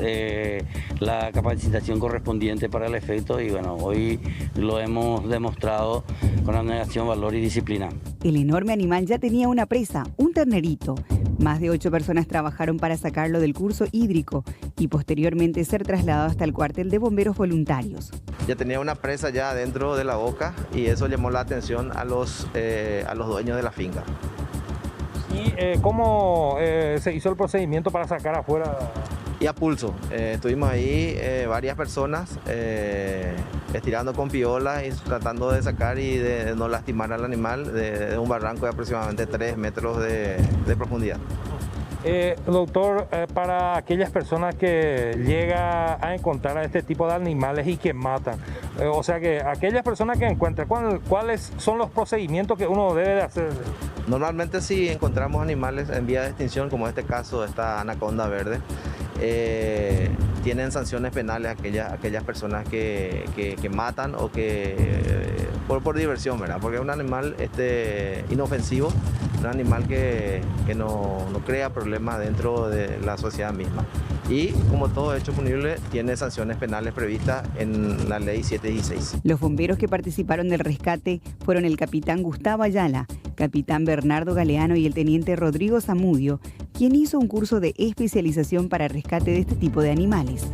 la capacitación correspondiente para el efecto y bueno, hoy lo hemos demostrado con abnegación, valor y disciplina. El enorme animal ya tenía una presa, un ternerito. Más de 8 personas trabajaron para sacarlo del curso hídrico y posteriormente ser trasladado hasta el cuartel de bomberos voluntarios. Ya tenía una presa ya dentro de la boca y eso llamó la atención a los dueños de la finca. ¿Y cómo se hizo el procedimiento para sacar afuera? Y a pulso. Estuvimos ahí varias personas estirando con piolas y tratando de sacar y de no lastimar al animal de un barranco de aproximadamente 3 metros de profundidad. Doctor, para aquellas personas que llegan a encontrar a este tipo de animales y que matan, o sea que aquellas personas que encuentran, ¿cuáles son los procedimientos que uno debe de hacer? Normalmente si encontramos animales en vía de extinción, como en este caso esta anaconda verde, tienen sanciones penales aquellas personas que matan o que por diversión, ¿verdad? Porque es un animal inofensivo, un animal que no crea problemas dentro de la sociedad misma. Y como todo hecho punible, tiene sanciones penales previstas en la ley 716. Los bomberos que participaron del rescate fueron el capitán Gustavo Ayala, capitán Bernardo Galeano y el teniente Rodrigo Zamudio, quien hizo un curso de especialización para rescate de este tipo de animales.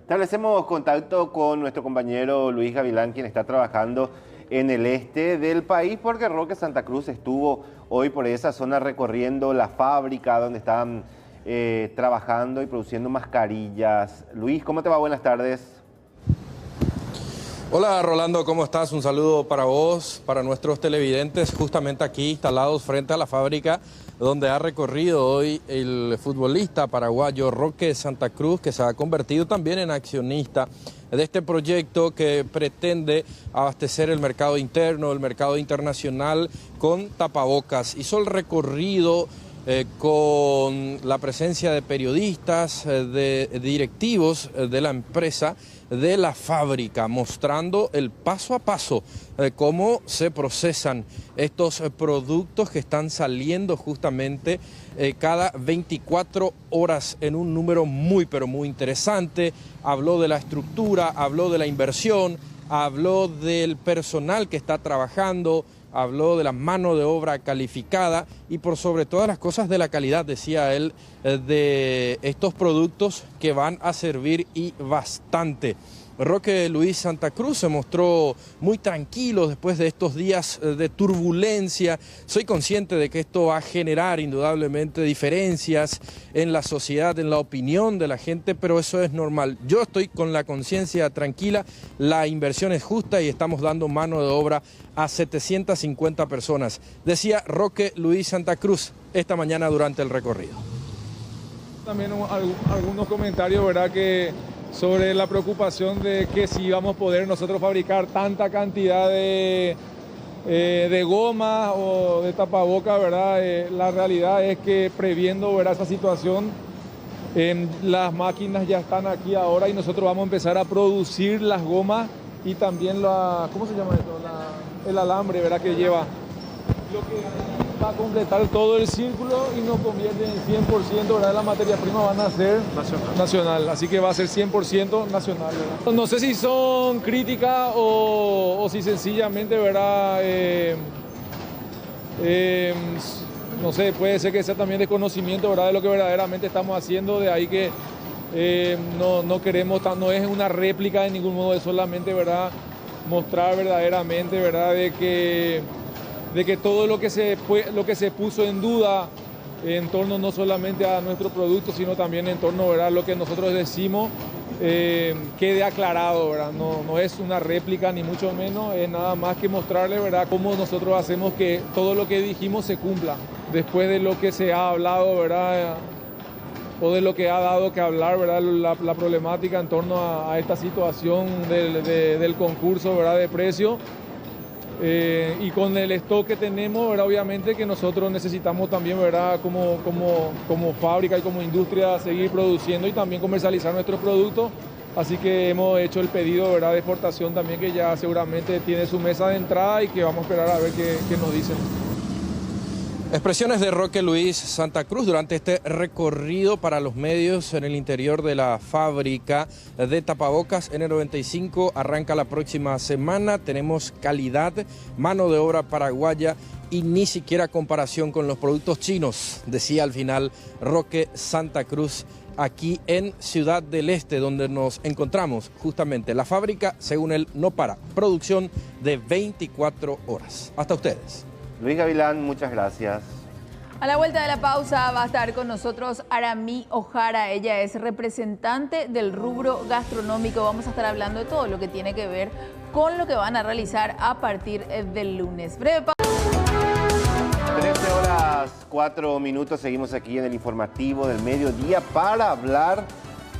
Establecemos contacto con nuestro compañero Luis Gavilán, quien está trabajando en el este del país, porque Roque Santa Cruz estuvo hoy por esa zona recorriendo la fábrica donde están trabajando y produciendo mascarillas. Luis, ¿cómo te va? Buenas tardes. Hola Rolando, ¿cómo estás? Un saludo para vos, para nuestros televidentes, justamente aquí instalados frente a la fábrica donde ha recorrido hoy el futbolista paraguayo Roque Santa Cruz, que se ha convertido también en accionista de este proyecto que pretende abastecer el mercado interno, el mercado internacional con tapabocas. Hizo el recorrido con la presencia de periodistas, de directivos de la empresa, de la fábrica, mostrando el paso a paso cómo se procesan estos productos que están saliendo justamente cada 24 horas en un número muy pero muy interesante. Habló de la estructura, habló de la inversión, habló del personal que está trabajando, habló de la mano de obra calificada y por sobre todas las cosas de la calidad, decía él, de estos productos que van a servir y bastante. Roque Luis Santa Cruz se mostró muy tranquilo después de estos días de turbulencia. Soy consciente de que esto va a generar indudablemente diferencias en la sociedad, en la opinión de la gente, pero eso es normal. Yo estoy con la conciencia tranquila, la inversión es justa y estamos dando mano de obra a 750 personas, decía Roque Luis Santa Cruz esta mañana durante el recorrido. También algunos comentarios, ¿verdad?, que sobre la preocupación de que si vamos a poder nosotros fabricar tanta cantidad de goma o de tapabocas, ¿verdad? La realidad es que previendo, ¿verdad?, esa situación, las máquinas ya están aquí ahora y nosotros vamos a empezar a producir las gomas y también ¿cómo se llama esto? El alambre, ¿verdad?, que lleva. Lo que va a completar todo el círculo y nos convierte en 100%, ¿verdad?, la materia prima van a ser nacional, así que va a ser 100% nacional, ¿verdad? No sé si son críticas o si sencillamente, ¿verdad?, no sé, puede ser que sea también desconocimiento, ¿verdad?, de lo que verdaderamente estamos haciendo, de ahí que no queremos, no es una réplica de ningún modo, es solamente, ¿verdad?, mostrar verdaderamente, ¿verdad?, de que todo lo que se puso en duda en torno no solamente a nuestro producto, sino también en torno, ¿verdad?, a lo que nosotros decimos, quede aclarado, ¿verdad? No es una réplica ni mucho menos, es nada más que mostrarle, ¿verdad?, cómo nosotros hacemos que todo lo que dijimos se cumpla. Después de lo que se ha hablado, ¿verdad?, o de lo que ha dado que hablar, ¿verdad?, la problemática en torno a esta situación del concurso, ¿verdad?, de precio. Y con el stock que tenemos, ¿verdad?, obviamente que nosotros necesitamos también, ¿verdad?, como fábrica y como industria seguir produciendo y también comercializar nuestros productos. Así que hemos hecho el pedido, ¿verdad?, de exportación también, que ya seguramente tiene su mesa de entrada y que vamos a esperar a ver qué nos dicen. Expresiones de Roque Luis Santa Cruz durante este recorrido para los medios en el interior de la fábrica de tapabocas. N95 arranca la próxima semana. Tenemos calidad, mano de obra paraguaya y ni siquiera comparación con los productos chinos, decía al final Roque Santa Cruz, aquí en Ciudad del Este, donde nos encontramos justamente. La fábrica, según él, no para. Producción de 24 horas. Hasta ustedes. Luis Gavilán, muchas gracias. A la vuelta de la pausa va a estar con nosotros Aramí Ojara. Ella es representante del rubro gastronómico. Vamos a estar hablando de todo lo que tiene que ver con lo que van a realizar a partir del lunes. Breve pausa. 13:04. Seguimos aquí en el informativo del mediodía para hablar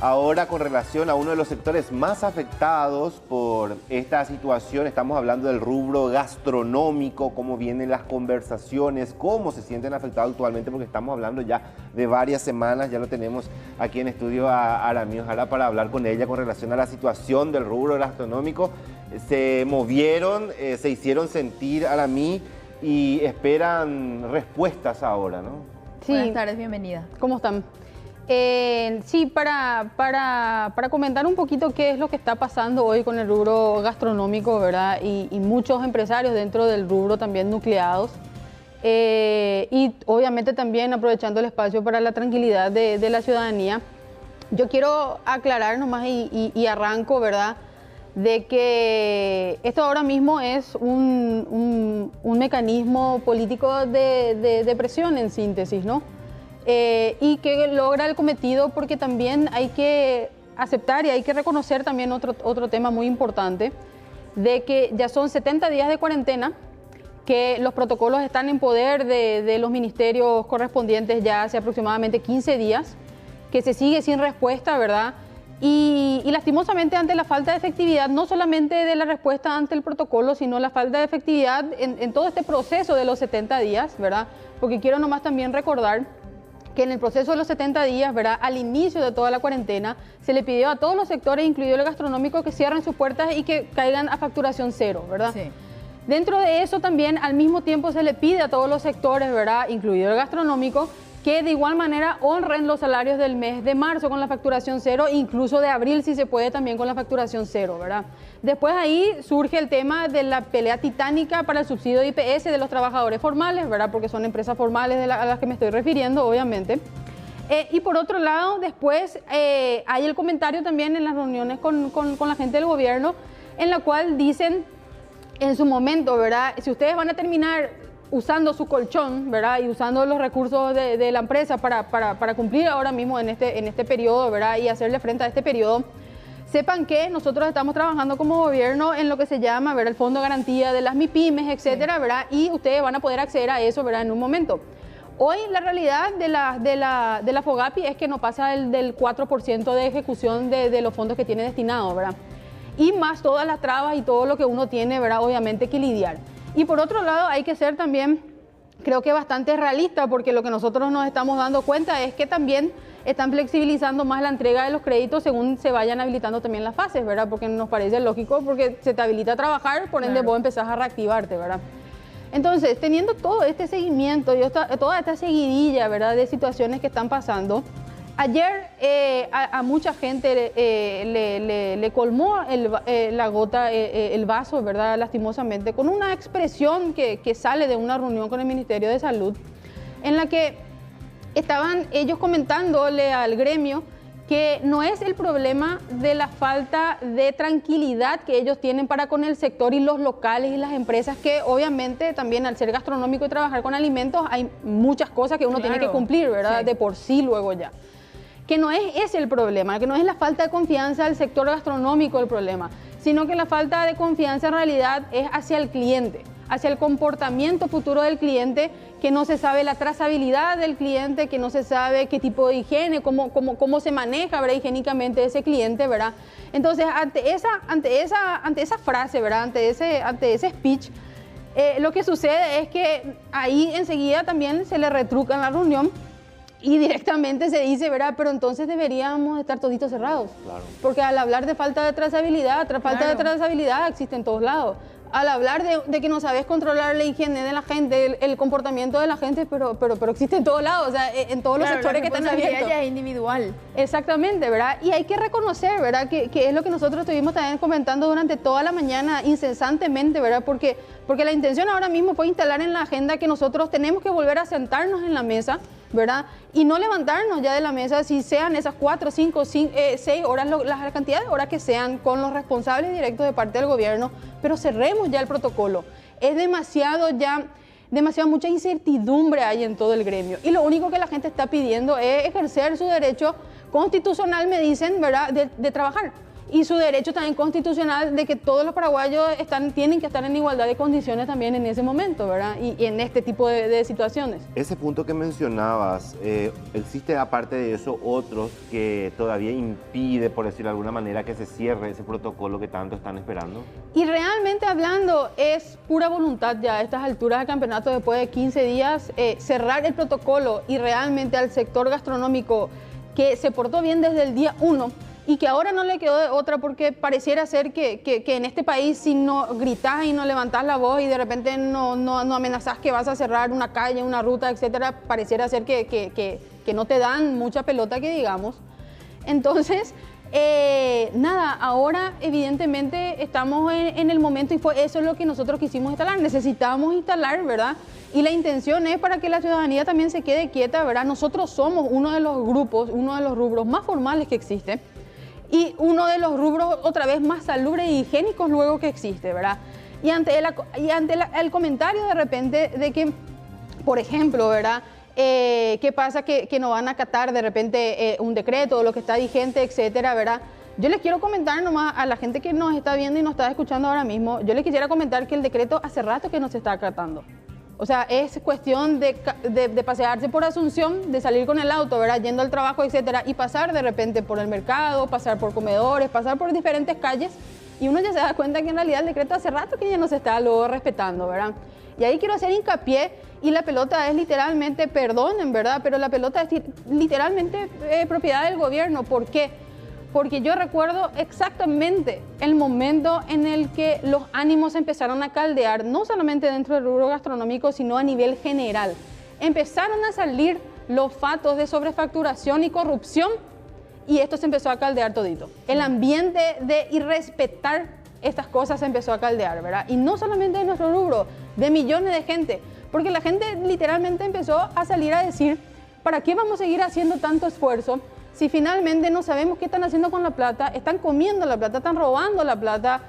ahora con relación a uno de los sectores más afectados por esta situación. Estamos hablando del rubro gastronómico, cómo vienen las conversaciones, cómo se sienten afectados actualmente, porque estamos hablando ya de varias semanas. Ya lo tenemos aquí en estudio a Aramí Ojara para hablar con ella con relación a la situación del rubro gastronómico. Se movieron, se hicieron sentir, Aramí, y esperan respuestas ahora, ¿no? Sí. Buenas tardes, bienvenida. ¿Cómo están? Sí, para comentar un poquito qué es lo que está pasando hoy con el rubro gastronómico, ¿verdad? Y muchos empresarios dentro del rubro también nucleados. Y obviamente también aprovechando el espacio para la tranquilidad de la ciudadanía. Yo quiero aclarar nomás y arranco, ¿verdad?, de que esto ahora mismo es un mecanismo político de presión, en síntesis, ¿no? Y que logra el cometido porque también hay que aceptar y hay que reconocer también otro tema muy importante, de que ya son 70 días de cuarentena que los protocolos están en poder de los ministerios correspondientes ya hace aproximadamente 15 días, que se sigue sin respuesta, ¿verdad? Y lastimosamente ante la falta de efectividad, no solamente de la respuesta ante el protocolo, sino la falta de efectividad en todo este proceso de los 70 días, ¿verdad? Porque quiero nomás también recordar que en el proceso de los 70 días, ¿verdad?, al inicio de toda la cuarentena, se le pidió a todos los sectores, incluido el gastronómico, que cierren sus puertas y que caigan a facturación cero, ¿verdad? Sí. Dentro de eso también, al mismo tiempo, se le pide a todos los sectores, ¿verdad?, incluido el gastronómico, que de igual manera honren los salarios del mes de marzo con la facturación cero, incluso de abril si se puede también con la facturación cero, ¿verdad? Después ahí surge el tema de la pelea titánica para el subsidio de IPS de los trabajadores formales, ¿verdad? Porque son empresas formales a las que me estoy refiriendo, obviamente. Y por otro lado, después hay el comentario también en las reuniones con la gente del gobierno, en la cual dicen en su momento, ¿verdad? Si ustedes van a terminar usando su colchón, ¿verdad?, y usando los recursos de la empresa para cumplir ahora mismo en este periodo, ¿verdad?, y hacerle frente a este periodo, sepan que nosotros estamos trabajando como gobierno en lo que se llama, ¿verdad?, el Fondo de Garantía de las MIPYMES, etcétera, ¿verdad?, y ustedes van a poder acceder a eso, ¿verdad?, en un momento. Hoy la realidad de la FOGAPI es que no pasa del 4% de ejecución de los fondos que tiene destinados, ¿verdad?, y más todas las trabas y todo lo que uno tiene, ¿verdad?, obviamente que lidiar. Y por otro lado hay que ser también, creo que bastante realista, porque lo que nosotros nos estamos dando cuenta es que también están flexibilizando más la entrega de los créditos según se vayan habilitando también las fases, ¿verdad? Porque nos parece lógico, porque se te habilita a trabajar, por ende vos empezás a reactivarte, ¿verdad? Entonces, teniendo todo este seguimiento y toda esta seguidilla, ¿verdad?, de situaciones que están pasando, ayer a mucha gente le colmó la gota, el vaso, ¿verdad?, lastimosamente, con una expresión que sale de una reunión con el Ministerio de Salud, en la que estaban ellos comentándole al gremio que no es el problema de la falta de tranquilidad que ellos tienen para con el sector y los locales y las empresas, que obviamente también al ser gastronómico y trabajar con alimentos hay muchas cosas que uno tiene que cumplir, ¿verdad?, sí, de por sí luego ya. Que no es ese el problema, que no es la falta de confianza del sector gastronómico el problema, sino que la falta de confianza en realidad es hacia el cliente, hacia el comportamiento futuro del cliente, que no se sabe la trazabilidad del cliente, que no se sabe qué tipo de higiene, cómo se maneja, ¿verdad?, higiénicamente ese cliente, ¿verdad? Entonces, ante esa frase, ¿verdad?, ante ese speech, lo que sucede es que ahí enseguida también se le retruca en la reunión y directamente se dice, ¿verdad?, pero entonces deberíamos estar toditos cerrados. Claro. Porque al hablar de falta de trazabilidad, falta de trazabilidad existe en todos lados. Al hablar de que no sabes controlar la higiene de la gente, el comportamiento de la gente, pero existe en todos lados, o sea, en todos los sectores que están abiertos. Ya es individual. Exactamente, ¿verdad? Y hay que reconocer, ¿verdad?, que es lo que nosotros estuvimos también comentando durante toda la mañana, incesantemente, ¿verdad? Porque la intención ahora mismo fue instalar en la agenda que nosotros tenemos que volver a sentarnos en la mesa, ¿verdad?, y no levantarnos ya de la mesa, si sean esas 4, 5, 6 horas, la cantidad de horas que sean, con los responsables directos de parte del gobierno, pero cerremos ya el protocolo. Es demasiado mucha incertidumbre hay en todo el gremio, y lo único que la gente está pidiendo es ejercer su derecho constitucional, me dicen, ¿verdad?, de trabajar. Y su derecho también constitucional de que todos los paraguayos tienen que estar en igualdad de condiciones también en ese momento, ¿verdad? Y en este tipo de situaciones. Ese punto que mencionabas, ¿existe aparte de eso otros que todavía impide, por decirlo de alguna manera, que se cierre ese protocolo que tanto están esperando? Y realmente hablando, es pura voluntad ya a estas alturas del campeonato, después de 15 días, cerrar el protocolo y realmente al sector gastronómico que se portó bien desde el día 1, y que ahora no le quedó de otra, porque pareciera ser que en este país, si no gritas y no levantas la voz y de repente no amenazas que vas a cerrar una calle, una ruta, etcétera, pareciera ser que no te dan mucha pelota, que digamos. Entonces, nada, ahora evidentemente estamos en el momento, y eso es lo que nosotros quisimos instalar, necesitamos instalar, ¿verdad? Y la intención es para que la ciudadanía también se quede quieta, ¿verdad? Nosotros somos uno de los grupos, uno de los rubros más formales que existe, y uno de los rubros otra vez más salubres y higiénicos luego que existe, ¿verdad? Y ante el comentario de repente de que, por ejemplo, ¿verdad?, ¿qué pasa que no van a acatar de repente un decreto o lo que está vigente, etcétera, ¿verdad? Yo les quiero comentar nomás a la gente que nos está viendo y nos está escuchando ahora mismo, yo les quisiera comentar que el decreto hace rato que no se está acatando. O sea, es cuestión de pasearse por Asunción, de salir con el auto, ¿verdad? Yendo al trabajo, etcétera, y pasar de repente por el mercado, pasar por comedores, pasar por diferentes calles, y uno ya se da cuenta que en realidad el decreto hace rato que ya no se está luego respetando, ¿verdad? Y ahí quiero hacer hincapié, y la pelota es literalmente, perdonen, ¿verdad? Pero la pelota es literalmente propiedad del gobierno. ¿Por qué? Porque yo recuerdo exactamente el momento en el que los ánimos empezaron a caldear, no solamente dentro del rubro gastronómico, sino a nivel general. Empezaron a salir los fatos de sobrefacturación y corrupción, y esto se empezó a caldear todito. El ambiente de irrespetar estas cosas se empezó a caldear, ¿verdad? Y no solamente de nuestro rubro, de millones de gente, porque la gente literalmente empezó a salir a decir, ¿para qué vamos a seguir haciendo tanto esfuerzo si finalmente no sabemos qué están haciendo con la plata? Están comiendo la plata, están robando la plata.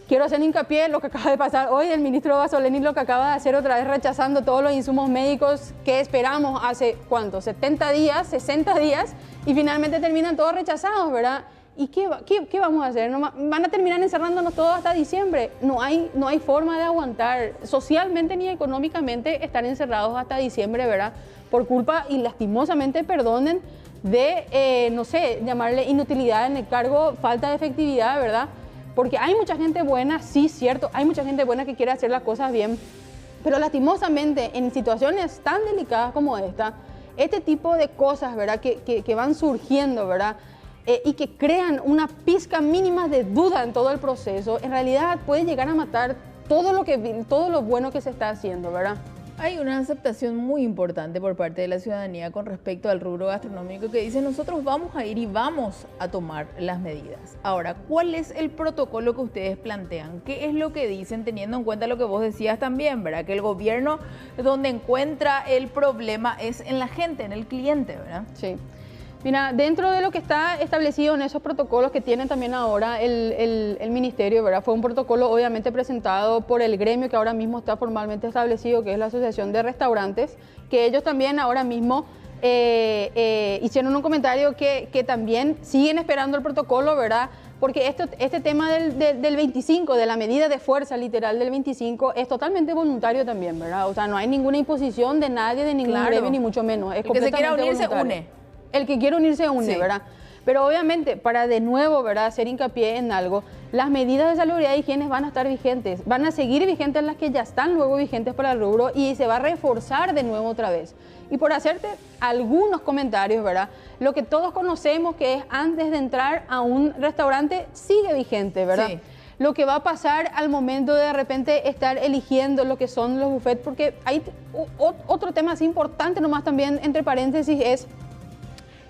Quiero hacer hincapié en lo que acaba de pasar hoy del ministro Basoleni, lo que acaba de hacer otra vez rechazando todos los insumos médicos que esperamos hace, ¿cuánto? 70 días, 60 días, y finalmente terminan todos rechazados, ¿verdad? ¿Y qué vamos a hacer? Van a terminar encerrándonos todos hasta diciembre. No hay forma de aguantar socialmente ni económicamente estar encerrados hasta diciembre, ¿verdad? Por culpa, y lastimosamente, perdonen, de, no sé, llamarle inutilidad en el cargo, falta de efectividad, ¿verdad? Porque hay mucha gente buena, sí, cierto, hay mucha gente buena que quiere hacer las cosas bien, pero lastimosamente en situaciones tan delicadas como esta, este tipo de cosas, ¿verdad? Que van surgiendo, ¿verdad? Y que crean una pizca mínima de duda en todo el proceso, en realidad puede llegar a matar todo lo bueno que se está haciendo, ¿verdad? Hay una aceptación muy importante por parte de la ciudadanía con respecto al rubro gastronómico que dice nosotros vamos a ir y vamos a tomar las medidas. Ahora, ¿cuál es el protocolo que ustedes plantean? ¿Qué es lo que dicen teniendo en cuenta lo que vos decías también, ¿verdad? Que el gobierno donde encuentra el problema es en la gente, en el cliente, ¿verdad? Sí. Mira, dentro de lo que está establecido en esos protocolos que tiene también ahora el ministerio, ¿verdad? Fue un protocolo obviamente presentado por el gremio que ahora mismo está formalmente establecido, que es la Asociación de Restaurantes, que ellos también ahora mismo hicieron un comentario que también siguen esperando el protocolo, ¿verdad? Porque este tema del 25, de la medida de fuerza literal del 25, es totalmente voluntario también, ¿verdad? O sea, no hay ninguna imposición de nadie, de ningún gremio, ni mucho menos. Es el que se quiera unir se une. El que quiere unir se une, sí, ¿verdad? Pero obviamente, para de nuevo, ¿verdad?, hacer hincapié en algo, las medidas de salubridad y higiene van a estar vigentes, van a seguir vigentes las que ya están luego vigentes para el rubro y se va a reforzar de nuevo otra vez. Y por hacerte algunos comentarios, ¿verdad?, lo que todos conocemos que es antes de entrar a un restaurante sigue vigente, ¿verdad? Sí. Lo que va a pasar al momento de repente estar eligiendo lo que son los buffets, porque hay otro tema así importante nomás también, entre paréntesis, es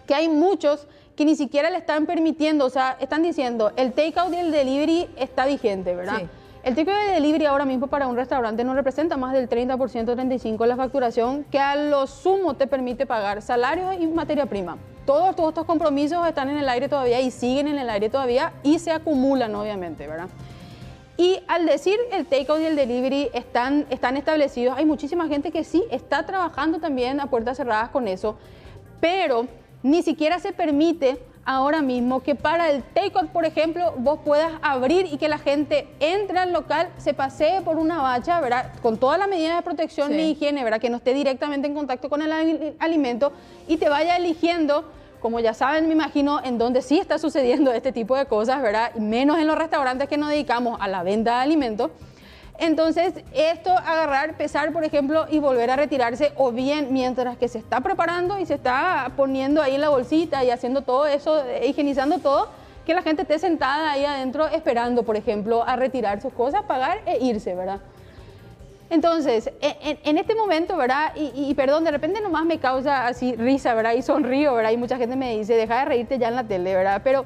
que hay muchos que ni siquiera le están permitiendo, o sea, están diciendo, el take-out y el delivery está vigente, ¿verdad? Sí. El take-out y el delivery ahora mismo para un restaurante no representa más del 30%, 35% de la facturación, que a lo sumo te permite pagar salarios y materia prima. Todos estos compromisos están en el aire todavía y siguen en el aire todavía y se acumulan, obviamente, ¿verdad? Y al decir el take-out y el delivery están establecidos, hay muchísima gente que sí está trabajando también a puertas cerradas con eso, pero ni siquiera se permite ahora mismo que para el take-out, por ejemplo, vos puedas abrir y que la gente entre al local, se pasee por una bacha, ¿verdad?, con todas las medidas de protección y higiene, ¿verdad?, que no esté directamente en contacto con el alimento y te vaya eligiendo, como ya saben, me imagino, en donde sí está sucediendo este tipo de cosas, ¿verdad?, menos en los restaurantes que nos dedicamos a la venta de alimentos. Entonces, esto, agarrar, pesar, por ejemplo, y volver a retirarse, o bien mientras que se está preparando y se está poniendo ahí en la bolsita y haciendo todo eso, higienizando todo, que la gente esté sentada ahí adentro esperando, por ejemplo, a retirar sus cosas, pagar e irse, ¿verdad? Entonces, en este momento, ¿verdad? Y perdón, de repente nomás me causa así risa, ¿verdad? Y sonrío, ¿verdad? Y mucha gente me dice, deja de reírte ya en la tele, ¿verdad? Pero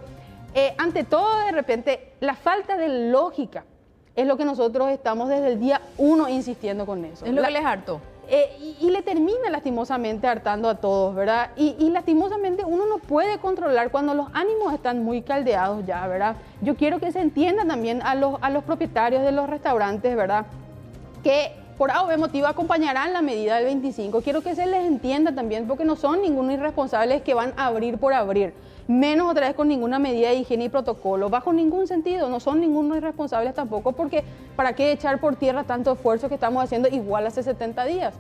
ante todo, de repente, la falta de lógica es lo que nosotros estamos desde el día 1 insistiendo con eso. Es lo que les hartó. Y le termina lastimosamente hartando a todos, ¿verdad? Y lastimosamente uno no puede controlar cuando los ánimos están muy caldeados ya, ¿verdad? Yo quiero que se entienda también a los propietarios de los restaurantes, ¿verdad?, que por A o B motivo acompañarán la medida del 25. Quiero que se les entienda también, porque no son ningunos irresponsables que van a abrir por abrir. menos otra vez con ninguna medida de higiene y protocolo, bajo ningún sentido, no son ningunos irresponsables tampoco, porque ¿para qué echar por tierra tanto esfuerzo que estamos haciendo igual hace 70 días?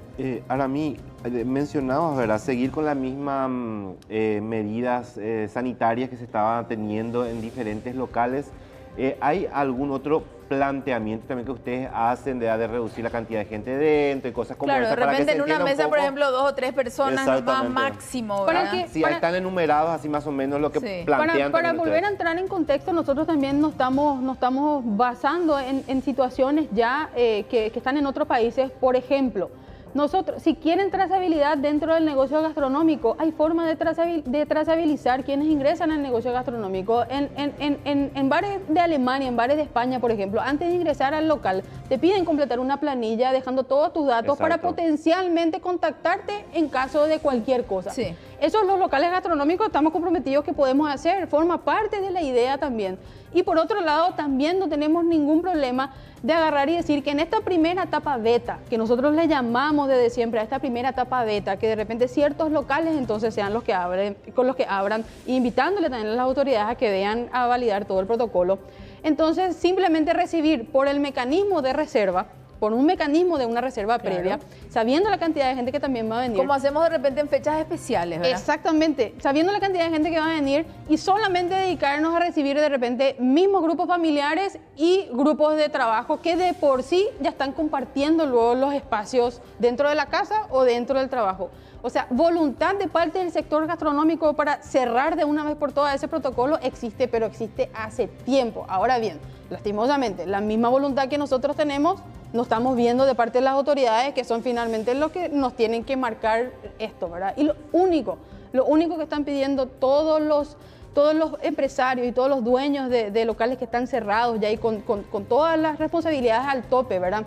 Aramí, mencionabas, ¿verdad? Seguir con las mismas medidas sanitarias que se estaban teniendo en diferentes locales. ¿Hay algún otro planteamiento también que ustedes hacen de reducir la cantidad de gente dentro y cosas como claro, esa? De repente en una mesa, por ejemplo, 2 o 3 personas nomás máximo, ¿verdad? Sí, ahí están enumerados así más o menos lo que plantean. Para volver a entrar en contexto, nosotros también nos estamos basando en situaciones ya que están en otros países. Por ejemplo, nosotros, si quieren trazabilidad dentro del negocio gastronómico, hay forma de trazabilizar quienes ingresan al negocio gastronómico. En bares de Alemania, en bares de España, por ejemplo, antes de ingresar al local, te piden completar una planilla dejando todos tus datos para potencialmente contactarte en caso de cualquier cosa. Sí. Eso los locales gastronómicos estamos comprometidos que podemos hacer, forma parte de la idea también. Y por otro lado, también no tenemos ningún problema de agarrar y decir que en esta primera etapa beta, que nosotros le llamamos desde siempre a esta primera etapa beta, que de repente ciertos locales entonces sean los que abran, invitándole también a las autoridades a que vean a validar todo el protocolo. Entonces, simplemente recibir por el mecanismo de reserva, por un mecanismo de una reserva previa, sabiendo la cantidad de gente que también va a venir. Como hacemos de repente en fechas especiales, ¿verdad? Exactamente, sabiendo la cantidad de gente que va a venir y solamente dedicarnos a recibir de repente mismos grupos familiares y grupos de trabajo que de por sí ya están compartiendo luego los espacios dentro de la casa o dentro del trabajo. O sea, voluntad de parte del sector gastronómico para cerrar de una vez por todas ese protocolo existe, pero existe hace tiempo. Ahora bien, lastimosamente, la misma voluntad que nosotros tenemos, no estamos viendo de parte de las autoridades, que son finalmente los que nos tienen que marcar esto, ¿verdad? Y lo único que están pidiendo todos los empresarios y todos los dueños de locales que están cerrados ya y con todas las responsabilidades al tope, ¿verdad?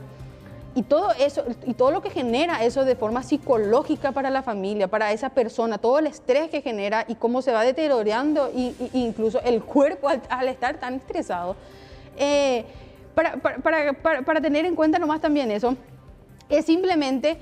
Y todo eso, y todo lo que genera eso de forma psicológica para la familia, para esa persona, todo el estrés que genera y cómo se va deteriorando y incluso el cuerpo al estar tan estresado. Para tener en cuenta nomás también eso, es simplemente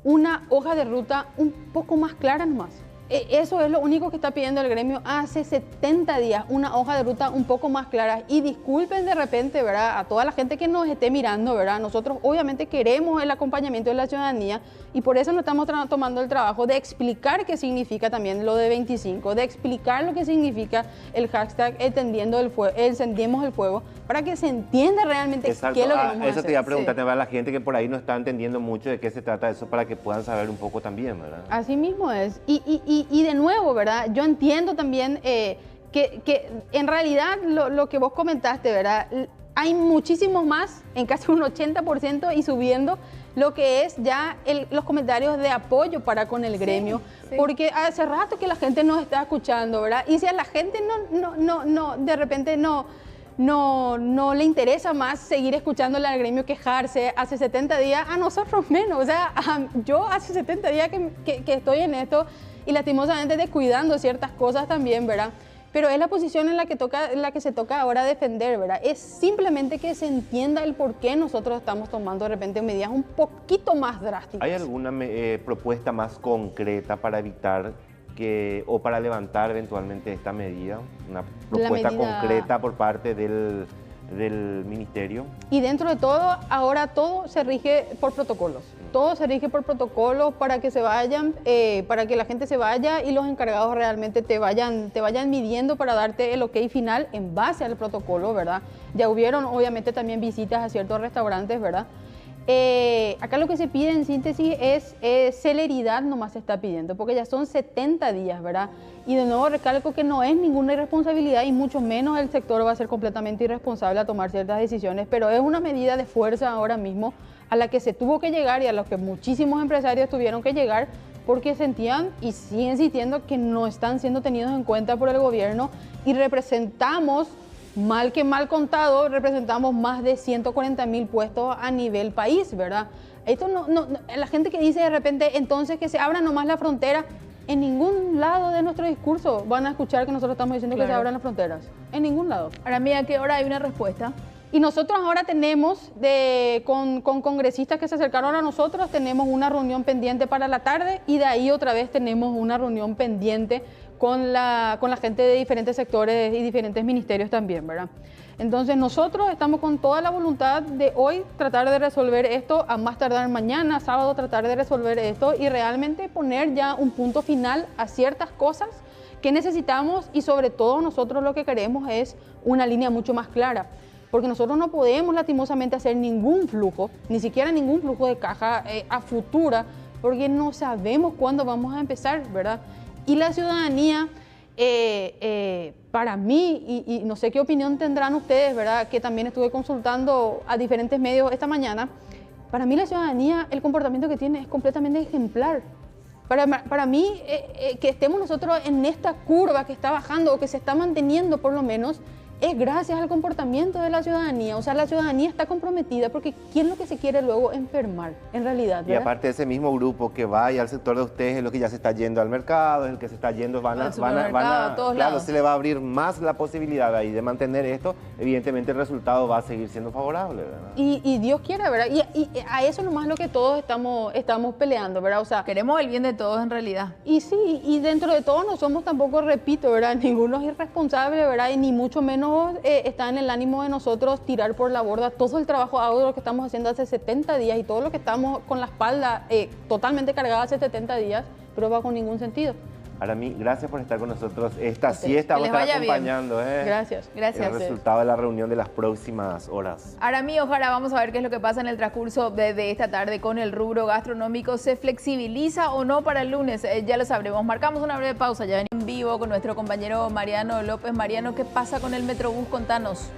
una hoja de ruta un poco más clara nomás. Eso es lo único que está pidiendo el gremio hace 70 días, una hoja de ruta un poco más clara. Y disculpen de repente, ¿verdad?, a toda la gente que nos esté mirando, ¿verdad? Nosotros obviamente queremos el acompañamiento de la ciudadanía y por eso nos estamos tomando el trabajo de explicar qué significa también lo de 25, de explicar lo que significa el hashtag encendiendo encendemos el fuego, para que se entienda realmente qué es lo que vamos a hacer. Eso te iba a preguntar a la gente que por ahí no está entendiendo mucho de qué se trata eso, para que puedan saber un poco también, ¿verdad? Así mismo es. Y de nuevo, ¿verdad? Yo entiendo también que en realidad lo que vos comentaste, ¿verdad? Hay muchísimos más, en casi un 80% y subiendo, lo que es ya los comentarios de apoyo para con el gremio, porque hace rato que la gente nos está escuchando, ¿verdad? Y si a la gente de repente no le interesa más seguir escuchándole al gremio quejarse hace 70 días, a nosotros menos. O sea, yo hace 70 días que estoy en esto y lastimosamente descuidando ciertas cosas también, ¿verdad? Pero es la posición en la que se toca ahora defender, ¿verdad? Es simplemente que se entienda el por qué nosotros estamos tomando de repente medidas un poquito más drásticas. ¿Hay alguna propuesta más concreta para evitar o para levantar eventualmente esta medida? Una propuesta concreta por parte del ministerio. Y dentro de todo, ahora todo se rige por protocolos. Todo se rige por protocolos para que se vayan, para que la gente se vaya y los encargados realmente te vayan midiendo para darte el ok final en base al protocolo, ¿verdad? Ya hubieron obviamente también visitas a ciertos restaurantes, ¿verdad? Acá lo que se pide en síntesis es celeridad, nomás se está pidiendo, porque ya son 70 días, ¿verdad? Y de nuevo recalco que no es ninguna irresponsabilidad y mucho menos el sector va a ser completamente irresponsable a tomar ciertas decisiones, pero es una medida de fuerza ahora mismo a la que se tuvo que llegar y a los que muchísimos empresarios tuvieron que llegar porque sentían y siguen sintiendo que no están siendo tenidos en cuenta por el gobierno y representamos, mal que mal contado, representamos más de 140.000 puestos a nivel país, ¿verdad? Esto la gente que dice de repente entonces que se abra nomás la frontera, en ningún lado de nuestro discurso van a escuchar que nosotros estamos diciendo que se abran las fronteras, en ningún lado. Ahora, mira, ¿a qué hora hay una respuesta? Y nosotros ahora tenemos, con congresistas que se acercaron a nosotros, tenemos una reunión pendiente para la tarde y de ahí otra vez tenemos una reunión pendiente con la gente de diferentes sectores y diferentes ministerios también, ¿verdad? Entonces nosotros estamos con toda la voluntad de hoy tratar de resolver esto, a más tardar mañana, sábado, tratar de resolver esto y realmente poner ya un punto final a ciertas cosas que necesitamos y sobre todo nosotros lo que queremos es una línea mucho más clara. Porque nosotros no podemos lastimosamente hacer ningún flujo, ni siquiera ningún flujo de caja a futura, porque no sabemos cuándo vamos a empezar, ¿verdad? Y la ciudadanía, para mí, y no sé qué opinión tendrán ustedes, ¿verdad? Que también estuve consultando a diferentes medios esta mañana, para mí la ciudadanía, el comportamiento que tiene es completamente ejemplar. Para mí, que estemos nosotros en esta curva que está bajando o que se está manteniendo por lo menos, es gracias al comportamiento de la ciudadanía. O sea, la ciudadanía está comprometida porque ¿quién es lo que se quiere luego enfermar en realidad? ¿verdad? Y aparte ese mismo grupo que vaya al sector de ustedes es lo que ya se está yendo al mercado, es el que se está yendo, claro, se le va a abrir más la posibilidad ahí de mantener esto. Evidentemente el resultado va a seguir siendo favorable, ¿verdad? Y Dios quiera, ¿verdad? Y a eso nomás lo que todos estamos peleando, ¿verdad? O sea, queremos el bien de todos en realidad. Y sí, y dentro de todo no somos tampoco, repito, ¿verdad? Ninguno es irresponsable, ¿verdad? Y ni mucho menos está en el ánimo de nosotros tirar por la borda todo el trabajo lo que estamos haciendo hace 70 días y todo lo que estamos con la espalda totalmente cargada hace 70 días, pero va con ningún sentido. Aramí, gracias por estar con nosotros. Esta siesta va a estar acompañando. Gracias. El resultado de la reunión de las próximas horas. Aramí, ojalá vamos a ver qué es lo que pasa en el transcurso de esta tarde con el rubro gastronómico. ¿Se flexibiliza o no para el lunes? Ya lo sabremos. Marcamos una breve pausa. Ya venimos en vivo con nuestro compañero Mariano López. Mariano, ¿qué pasa con el Metrobús? Contanos.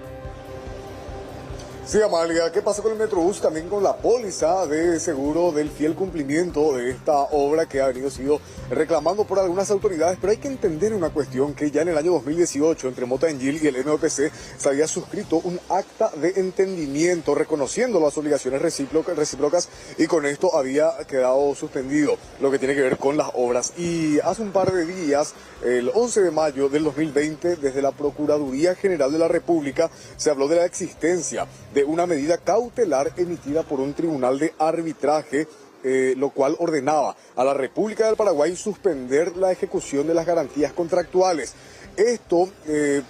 Sí, Amalia, ¿qué pasa con el Metrobús? También con la póliza de seguro del fiel cumplimiento de esta obra que ha sido reclamando por algunas autoridades, pero hay que entender una cuestión, que ya en el año 2018 entre Mota-Engil y el MOPC se había suscrito un acta de entendimiento reconociendo las obligaciones recíprocas y con esto había quedado suspendido lo que tiene que ver con las obras. Y hace un par de días, el 11 de mayo del 2020, desde la Procuraduría General de la República se habló de la existencia de una medida cautelar emitida por un tribunal de arbitraje, lo cual ordenaba a la República del Paraguay suspender la ejecución de las garantías contractuales. Esto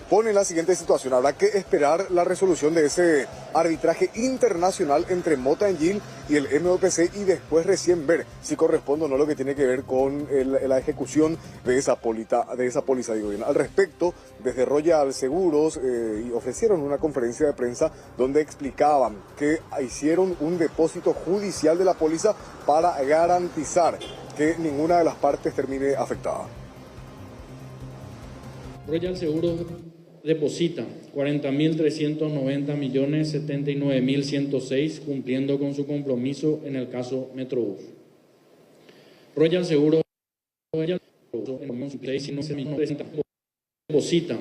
pone la siguiente situación: habrá que esperar la resolución de ese arbitraje internacional entre Mota-Engil y el MOPC y después recién ver si corresponde o no lo que tiene que ver con la ejecución de esa póliza, digo bien. Al respecto, desde Royal Seguros ofrecieron una conferencia de prensa donde explicaban que hicieron un depósito judicial de la póliza para garantizar que ninguna de las partes termine afectada. Royal Seguros deposita 40.390.079.106, cumpliendo con su compromiso en el caso Metrobús. Royal Seguros deposita.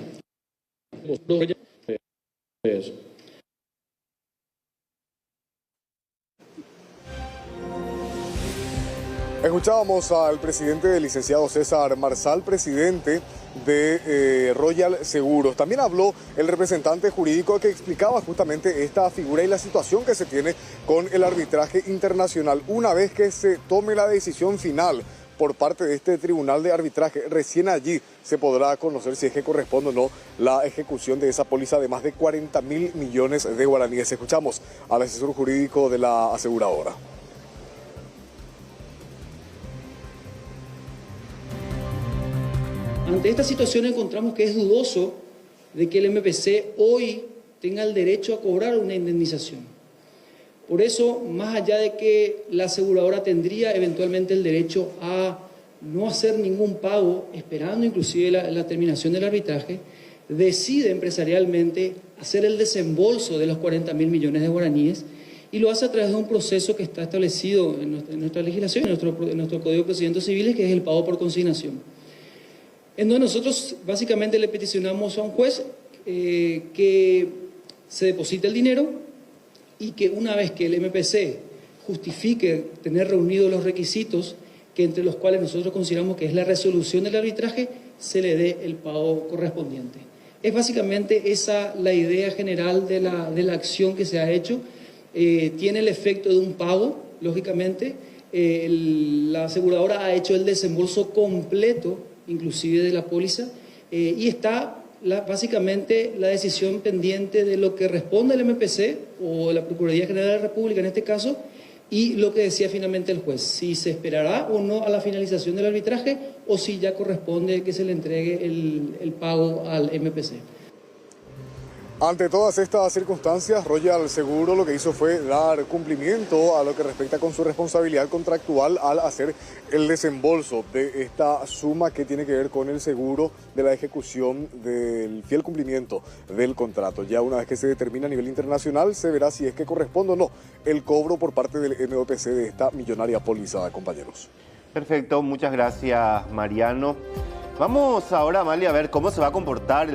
Escuchábamos al presidente del licenciado César Marzal, presidente de Royal Seguros. También habló el representante jurídico que explicaba justamente esta figura y la situación que se tiene con el arbitraje internacional. Una vez que se tome la decisión final por parte de este tribunal de arbitraje, recién allí se podrá conocer si es que corresponde o no la ejecución de esa póliza de más de 40.000 millones de guaraníes. Escuchamos al asesor jurídico de la aseguradora. Ante esta situación encontramos que es dudoso de que el MPC hoy tenga el derecho a cobrar una indemnización. Por eso, más allá de que la aseguradora tendría eventualmente el derecho a no hacer ningún pago, esperando inclusive la terminación del arbitraje, decide empresarialmente hacer el desembolso de los 40.000 millones de guaraníes y lo hace a través de un proceso que está establecido en nuestra legislación, en nuestro Código de Procedimientos Civiles, que es el pago por consignación. En donde nosotros básicamente le peticionamos a un juez que se deposite el dinero y que una vez que el MPC justifique tener reunidos los requisitos, que entre los cuales nosotros consideramos que es la resolución del arbitraje, se le dé el pago correspondiente. Es básicamente esa la idea general de la acción que se ha hecho. Tiene el efecto de un pago, lógicamente. La aseguradora ha hecho el desembolso completo inclusive de la póliza, y está básicamente la decisión pendiente de lo que responde el MPC o la Procuraduría General de la República en este caso, y lo que decía finalmente el juez, si se esperará o no a la finalización del arbitraje o si ya corresponde que se le entregue el pago al MPC. Ante todas estas circunstancias, Royal Seguro lo que hizo fue dar cumplimiento a lo que respecta con su responsabilidad contractual al hacer el desembolso de esta suma que tiene que ver con el seguro de la ejecución del fiel cumplimiento del contrato. Ya una vez que se determina a nivel internacional, se verá si es que corresponde o no el cobro por parte del MOPC de esta millonaria póliza, compañeros. Perfecto, muchas gracias, Mariano. Vamos ahora, Amalia, a ver cómo se va a comportar el